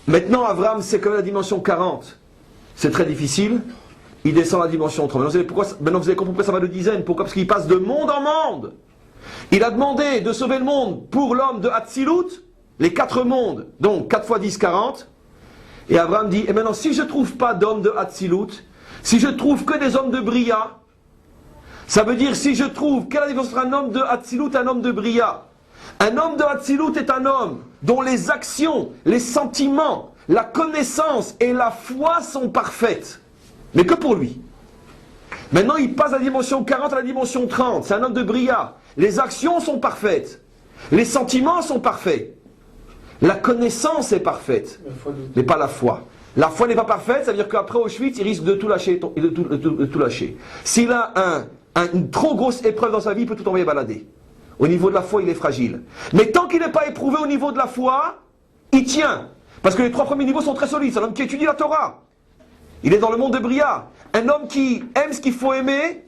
Maintenant, Abraham, c'est que la dimension 40. C'est très difficile. Il descend à la dimension 30. Maintenant, vous avez compris pourquoi ça va de dizaines. Pourquoi? Parce qu'il passe de monde en monde. Il a demandé de sauver le monde pour l'homme de Hatzilut, les 4 mondes, donc 4 fois 10, 40. Et Abraham dit, et maintenant, si je ne trouve pas d'hommes de Hatzilut, si je trouve que des hommes de Bria, ça veut dire, si je trouve, quelle est la différence entre un homme de Hatzilut et un homme de Bria? Un homme de Hatzilut est un homme dont les actions, les sentiments, la connaissance et la foi sont parfaites. Mais que pour lui. Maintenant, il passe à la dimension 40 à la dimension 30. C'est un homme de Bria. Les actions sont parfaites. Les sentiments sont parfaits. La connaissance est parfaite. Mais pas la foi. La foi n'est pas parfaite, ça veut dire qu'après Auschwitz, il risque de tout lâcher. De tout lâcher. S'il a une trop grosse épreuve dans sa vie, il peut tout envoyer balader. Au niveau de la foi, il est fragile. Mais tant qu'il n'est pas éprouvé au niveau de la foi, il tient. Parce que les 3 premiers niveaux sont très solides. C'est un homme qui étudie la Torah. Il est dans le monde de Bria. Un homme qui aime ce qu'il faut aimer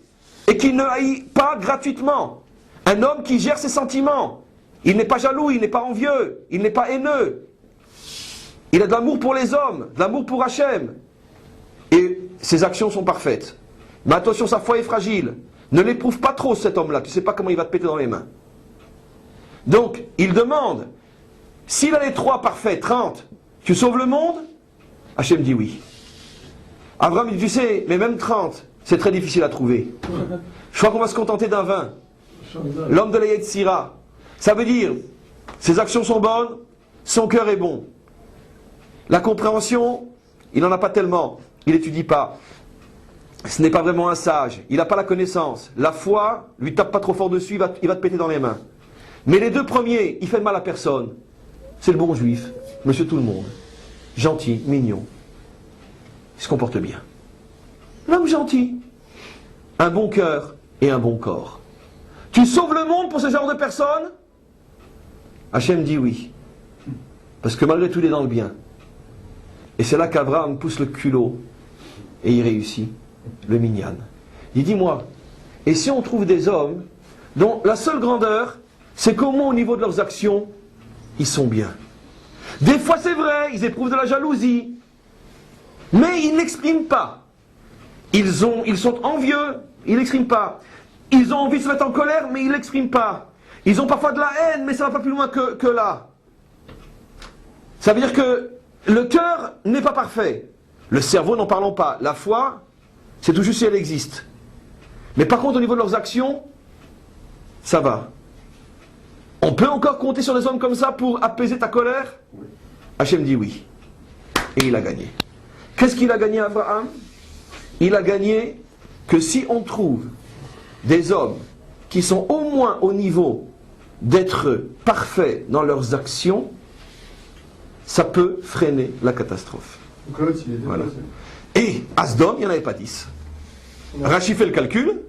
et qui ne haït pas gratuitement. Un homme qui gère ses sentiments. Il n'est pas jaloux, il n'est pas envieux, il n'est pas haineux. Il a de l'amour pour les hommes, de l'amour pour Hachem. Et ses actions sont parfaites. Mais attention, sa foi est fragile. Ne l'éprouve pas trop cet homme-là, tu ne sais pas comment il va te péter dans les mains. Donc, il demande, s'il a les 3 parfaits, 30, tu sauves le monde? Hachem dit oui. Abraham dit, tu sais, mais même 30, c'est très difficile à trouver. Je crois qu'on va se contenter d'un 20. L'homme de la Yetzira. Ça veut dire, ses actions sont bonnes, son cœur est bon. La compréhension, il n'en a pas tellement, il n'étudie pas. Ce n'est pas vraiment un sage, il n'a pas la connaissance. La foi, lui tape pas trop fort dessus, il va te péter dans les mains. Mais les 2 premiers, il fait de mal à personne. C'est le bon juif, monsieur tout le monde. Gentil, mignon. Il se comporte bien. L'homme gentil. Un bon cœur et un bon corps. Tu sauves le monde pour ce genre de personnes? Hachem dit oui. Parce que malgré tout, il est dans le bien. Et c'est là qu'Abraham pousse le culot et il réussit, le minyan. Il dit, moi, et si on trouve des hommes dont la seule grandeur, c'est qu'au moins au niveau de leurs actions, ils sont bien. Des fois c'est vrai, ils éprouvent de la jalousie, mais ils n'expriment pas. Ils sont envieux, ils n'expriment pas. Ils ont envie de se mettre en colère, mais ils ne l'expriment pas. Ils ont parfois de la haine, mais ça ne va pas plus loin que là. Ça veut dire que le cœur n'est pas parfait. Le cerveau, n'en parlons pas. La foi, c'est tout juste si elle existe. Mais par contre, au niveau de leurs actions, ça va. On peut encore compter sur des hommes comme ça pour apaiser ta colère? Hachem dit oui. Et il a gagné. Qu'est-ce qu'il a gagné, Abraham? Il a gagné que si on trouve des hommes qui sont au moins au niveau d'être parfaits dans leurs actions, ça peut freiner la catastrophe. Donc l'autre, il est Voilà. Et Asdom, il n'y en avait pas 10. Rachid fait le calcul.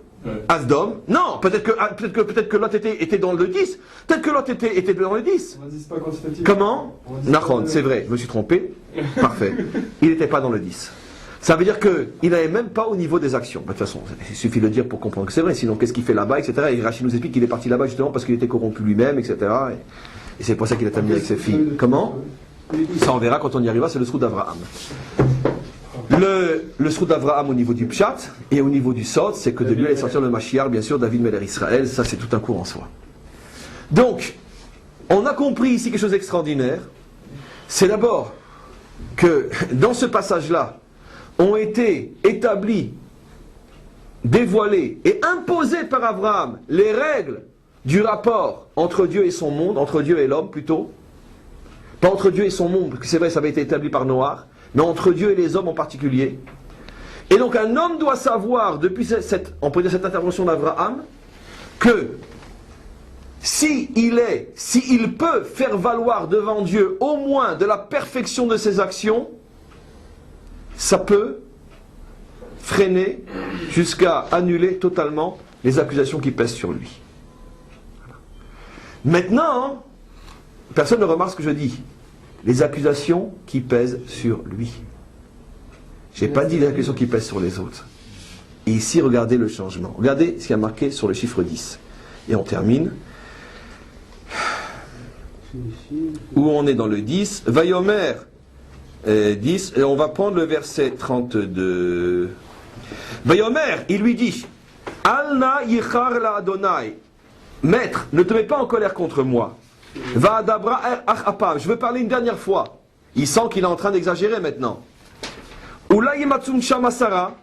Asdom, non, peut-être que l'autre était dans le 10. Peut-être que l'autre était dans le 10. On va dire c'est pas quantitatif. Comment? Nahon, c'est vrai, je me suis trompé. Parfait. Il n'était pas dans le 10. Ça veut dire qu'il n'allait même pas au niveau des actions. De toute façon, il suffit de le dire pour comprendre que c'est vrai. Sinon, qu'est-ce qu'il fait là-bas, etc. Et Rachid nous explique qu'il est parti là-bas justement parce qu'il était corrompu lui-même, etc. Et c'est pour ça qu'il a terminé avec ses filles. Comment? Ça, on verra quand on y arrivera, c'est le Sroud d'Avraham. Le Sroud d'Avraham au niveau du Pshat et au niveau du Sod, c'est que de lui allait sortir le Mashiach, bien sûr, David Meler Israël. Ça, c'est tout un cours en soi. Donc, on a compris ici quelque chose d'extraordinaire. C'est d'abord que dans ce passage-là, ont été établis, dévoilés et imposés par Abraham les règles du rapport entre Dieu et son monde, entre Dieu et l'homme plutôt. Pas entre Dieu et son monde, parce que c'est vrai, ça avait été établi par Noach, mais entre Dieu et les hommes en particulier. Et donc un homme doit savoir, depuis cette intervention d'Abraham, que s'il peut faire valoir devant Dieu au moins de la perfection de ses actions, ça peut freiner jusqu'à annuler totalement les accusations qui pèsent sur lui. Maintenant, personne ne remarque ce que je dis. Les accusations qui pèsent sur lui. Je n'ai pas dit les accusations qui pèsent sur les autres. Et ici, regardez le changement. Regardez ce qui a marqué sur le chiffre 10. Et on termine. Où on est dans le 10. Vayomer 10. Et on va prendre le verset 32. Vayomer, il lui dit, Alna yichar la Adonai. Maître, ne te mets pas en colère contre moi. Va adabra ach apam. Je veux parler une dernière fois. Il sent qu'il est en train d'exagérer maintenant. Ulay matzum shamasara.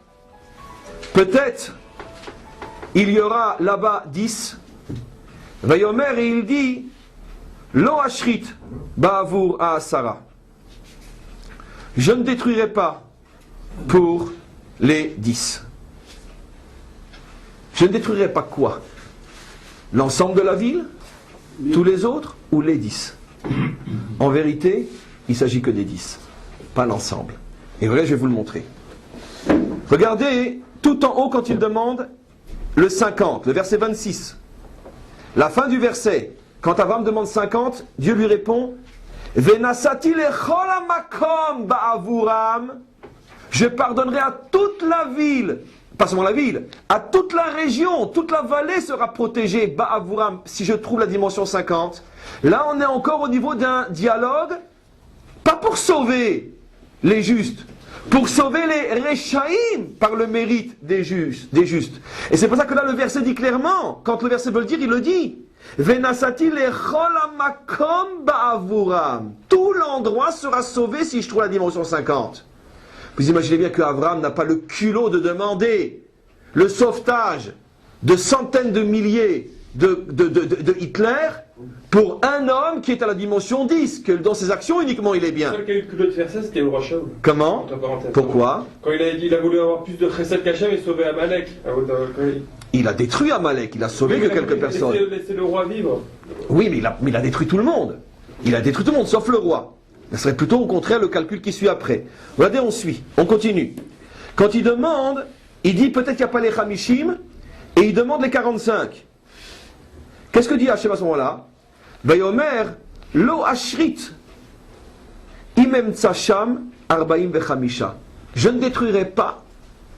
Peut-être il y aura là-bas 10. Vayomer, et il dit, Lo ashrit ba'avur asara. Je ne détruirai pas pour les 10. Je ne détruirai pas quoi? L'ensemble de la ville? Tous les autres? Ou les 10? En vérité, il ne s'agit que des 10, pas l'ensemble. Et voilà, je vais vous le montrer. Regardez tout en haut quand il demande le 50, le verset 26. La fin du verset, quand Abraham demande 50, Dieu lui répond, Venasati lechol hamakom ba'avuram. Je pardonnerai à toute la ville, pas seulement la ville, à toute la région, toute la vallée sera protégée, ba'avuram, si je trouve la dimension 50. Là, on est encore au niveau d'un dialogue, pas pour sauver les justes, pour sauver les Rechaïm par le mérite des justes. Et c'est pour ça que là, le verset dit clairement, quand le verset veut le dire, il le dit. Venasati lechol hamakom ba'avuram. Tout l'endroit sera sauvé si je trouve la dimension 50. Vous imaginez bien qu'Abraham n'a pas le culot de demander le sauvetage de centaines de milliers de Hitler pour un homme qui est à la dimension 10, que dans ses actions uniquement il est bien. Le seul qui a eu le culot de faire ça, c'était le roi Shaul. Comment? Pourquoi? Quand il a voulu avoir plus de chesed qu'Hachem et sauver Amalek. Il a détruit Amalek, il a sauvé que quelques personnes. Laissez le roi vivre. Oui, mais il a détruit tout le monde. Il a détruit tout le monde, sauf le roi. Ce serait plutôt au contraire le calcul qui suit après. Regardez, on suit, on continue. Quand il demande, il dit peut-être qu'il n'y a pas les Hamishim, et il demande les 45. Qu'est-ce que dit Hachem à ce moment-là? Vayomer, Lo ashrit. Imem tsacham arbaim vechamisha. Je ne détruirai pas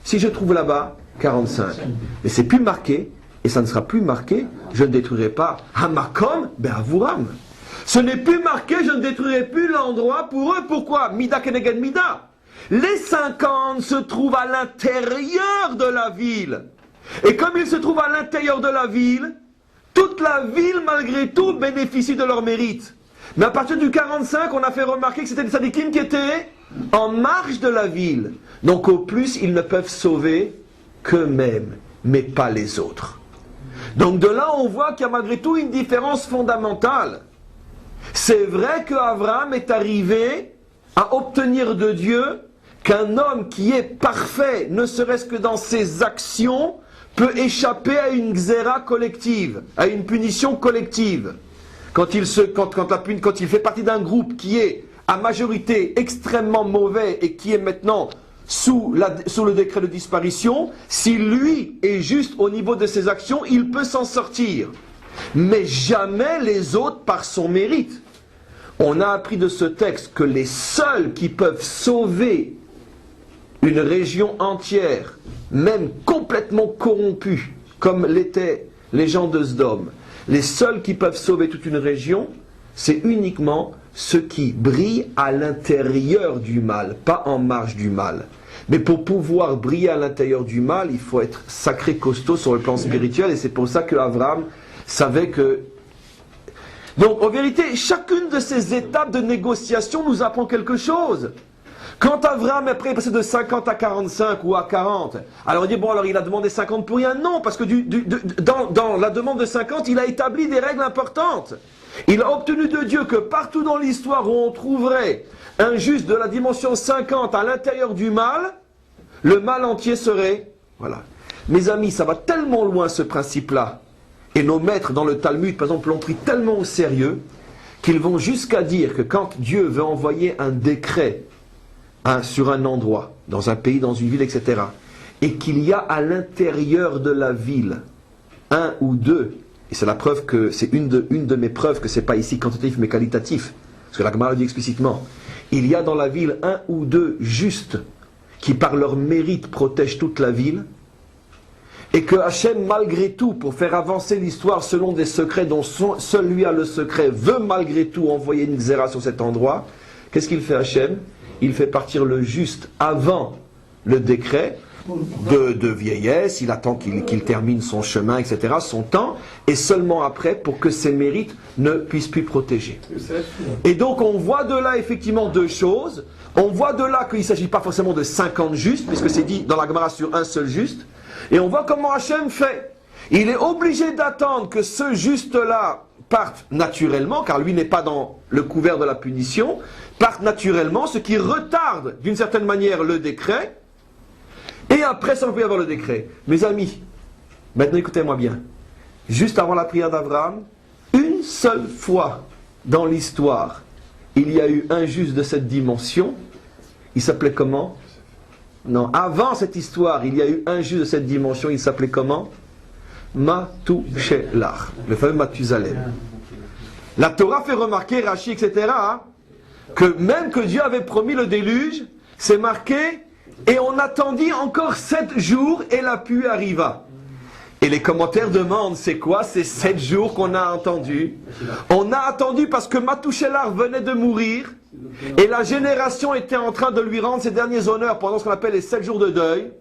si je trouve là-bas 45. Mais c'est plus marqué, et ça ne sera plus marqué, je ne détruirai pas Hamakom be'avuram. Ce n'est plus marqué, je ne détruirai plus l'endroit pour eux. Pourquoi? Mida keneged mida. Les 50 se trouvent à l'intérieur de la ville. Et comme ils se trouvent à l'intérieur de la ville, toute la ville, malgré tout, bénéficie de leur mérite. Mais à partir du 45, on a fait remarquer que c'était des sadikim qui étaient en marge de la ville. Donc au plus, ils ne peuvent sauver qu'eux-mêmes, mais pas les autres. Donc de là, on voit qu'il y a malgré tout une différence fondamentale. C'est vrai qu'Abraham est arrivé à obtenir de Dieu qu'un homme qui est parfait, ne serait-ce que dans ses actions, peut échapper à une xéra collective, à une punition collective. Quand il fait partie d'un groupe qui est à majorité extrêmement mauvais et qui est maintenant sous le décret de disparition, si lui est juste au niveau de ses actions, il peut s'en sortir. Mais jamais les autres par son mérite. On a appris de ce texte que les seuls qui peuvent sauver une région entière, même complètement corrompue, comme l'étaient les gens de Sdom, les seuls qui peuvent sauver toute une région, c'est uniquement ceux qui brillent à l'intérieur du mal, pas en marge du mal. Mais pour pouvoir briller à l'intérieur du mal, il faut être sacré costaud sur le plan spirituel, et c'est pour ça que Abraham savait que... Donc en vérité, chacune de ces étapes de négociation nous apprend quelque chose. Quand Abraham après est passé de 50 à 45 ou à 40, alors on dit bon alors il a demandé 50 pour rien. Non, parce que dans la demande de 50, il a établi des règles importantes. Il a obtenu de Dieu que partout dans l'histoire où on trouverait un juste de la dimension 50 à l'intérieur du mal, le mal entier serait... Voilà. Mes amis, ça va tellement loin ce principe-là. Et nos maîtres dans le Talmud, par exemple, l'ont pris tellement au sérieux qu'ils vont jusqu'à dire que quand Dieu veut envoyer un décret sur un endroit, dans un pays, dans une ville, etc., et qu'il y a à l'intérieur de la ville un ou deux, et c'est la preuve que c'est une de mes preuves que c'est pas ici quantitatif mais qualitatif, parce que la Gemara le dit explicitement, il y a dans la ville un ou deux justes qui par leur mérite protègent toute la ville, et que Hachem, malgré tout, pour faire avancer l'histoire selon des secrets dont seul lui a le secret, veut malgré tout envoyer une xéra sur cet endroit, qu'est-ce qu'il fait Hachem? Il fait partir le juste avant le décret de vieillesse, il attend qu'il termine son chemin, etc., son temps, et seulement après pour que ses mérites ne puissent plus protéger. Et donc on voit de là effectivement deux choses. On voit de là qu'il ne s'agit pas forcément de 50 justes, puisque c'est dit dans la Gemara sur un seul juste. Et on voit comment Hachem fait. Il est obligé d'attendre que ce juste-là parte naturellement, car lui n'est pas dans le couvert de la punition, parte naturellement, ce qui retarde d'une certaine manière le décret, et après ça on peut y avoir le décret. Mes amis, maintenant écoutez-moi bien, juste avant la prière d'Abraham, une seule fois dans l'histoire, il y a eu un juste de cette dimension, il s'appelait comment? Non, avant cette histoire, il y a eu un juste de cette dimension, il s'appelait comment? Matushelach, le fameux Mathusalem. La Torah fait remarquer, Rashi, etc., que même que Dieu avait promis le déluge, c'est marqué, et on attendit encore 7 jours et la pluie arriva. Et les commentaires demandent, c'est quoi ces 7 jours qu'on a entendus? On a attendu parce que Mathusalem venait de mourir, et la génération était en train de lui rendre ses derniers honneurs pendant ce qu'on appelle les 7 jours de deuil.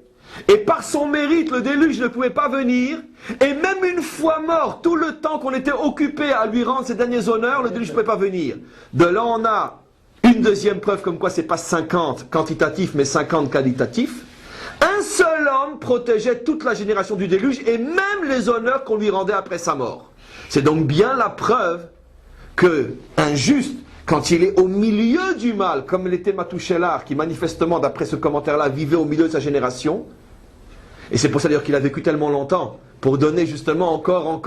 Et par son mérite, le déluge ne pouvait pas venir. Et même une fois mort, tout le temps qu'on était occupé à lui rendre ses derniers honneurs, le déluge ne pouvait pas venir. De là, on a une deuxième preuve comme quoi c'est pas 50 quantitatif, mais 50 qualitatif. Un seul homme protégeait toute la génération du déluge et même les honneurs qu'on lui rendait après sa mort. C'est donc bien la preuve que un juste, quand il est au milieu du mal, comme l'était Mathusalem, qui manifestement, d'après ce commentaire-là, vivait au milieu de sa génération, et c'est pour ça d'ailleurs qu'il a vécu tellement longtemps, pour donner justement encore.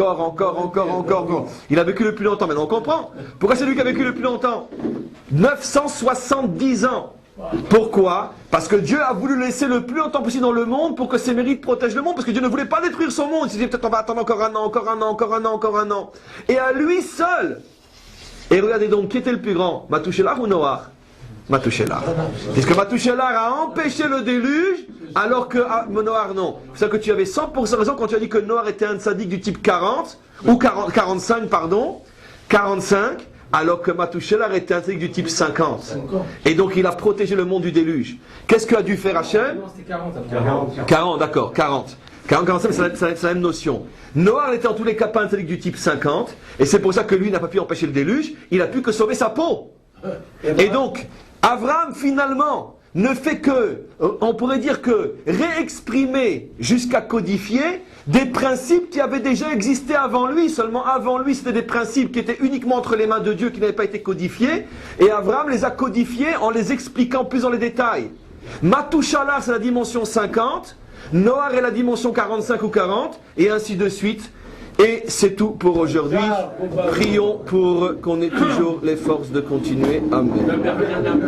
Il a vécu le plus longtemps, maintenant on comprend. Pourquoi c'est lui qui a vécu le plus longtemps? 970 ans. Pourquoi? Parce que Dieu a voulu laisser le plus longtemps possible dans le monde pour que ses mérites protègent le monde, parce que Dieu ne voulait pas détruire son monde. Il s'est dit peut-être on va attendre encore un an. Et à lui seul, Et regardez donc, qui était le plus grand, Matouchelach ou Noach? Matouchelach. Puisque Matouchelach a empêché le déluge, alors que Noach non. C'est ça que tu avais 100% raison quand tu as dit que Noach était un tzaddik du type 40, ou 45, pardon, 45, alors que Matouchelach était un tzaddik du type 50. Et donc il a protégé le monde du déluge. Qu'est-ce qu'a dû faire Hachem? Non, c'était 40 après. 40, d'accord, 40. 45, c'est la même notion. Noach était en tous les cas pas un tzaddik du type 50, et c'est pour ça que lui n'a pas pu empêcher le déluge, il a pu que sauver sa peau. Et donc, Abraham finalement ne fait que, on pourrait dire que, réexprimer jusqu'à codifier des principes qui avaient déjà existé avant lui. Seulement avant lui, c'était des principes qui étaient uniquement entre les mains de Dieu, qui n'avaient pas été codifiés. Et Abraham les a codifiés en les expliquant plus dans les détails. Matouchalach, c'est la dimension 50. Noach est la dimension 45 ou 40. Et ainsi de suite. Et c'est tout pour aujourd'hui. Prions pour qu'on ait toujours les forces de continuer. Amen.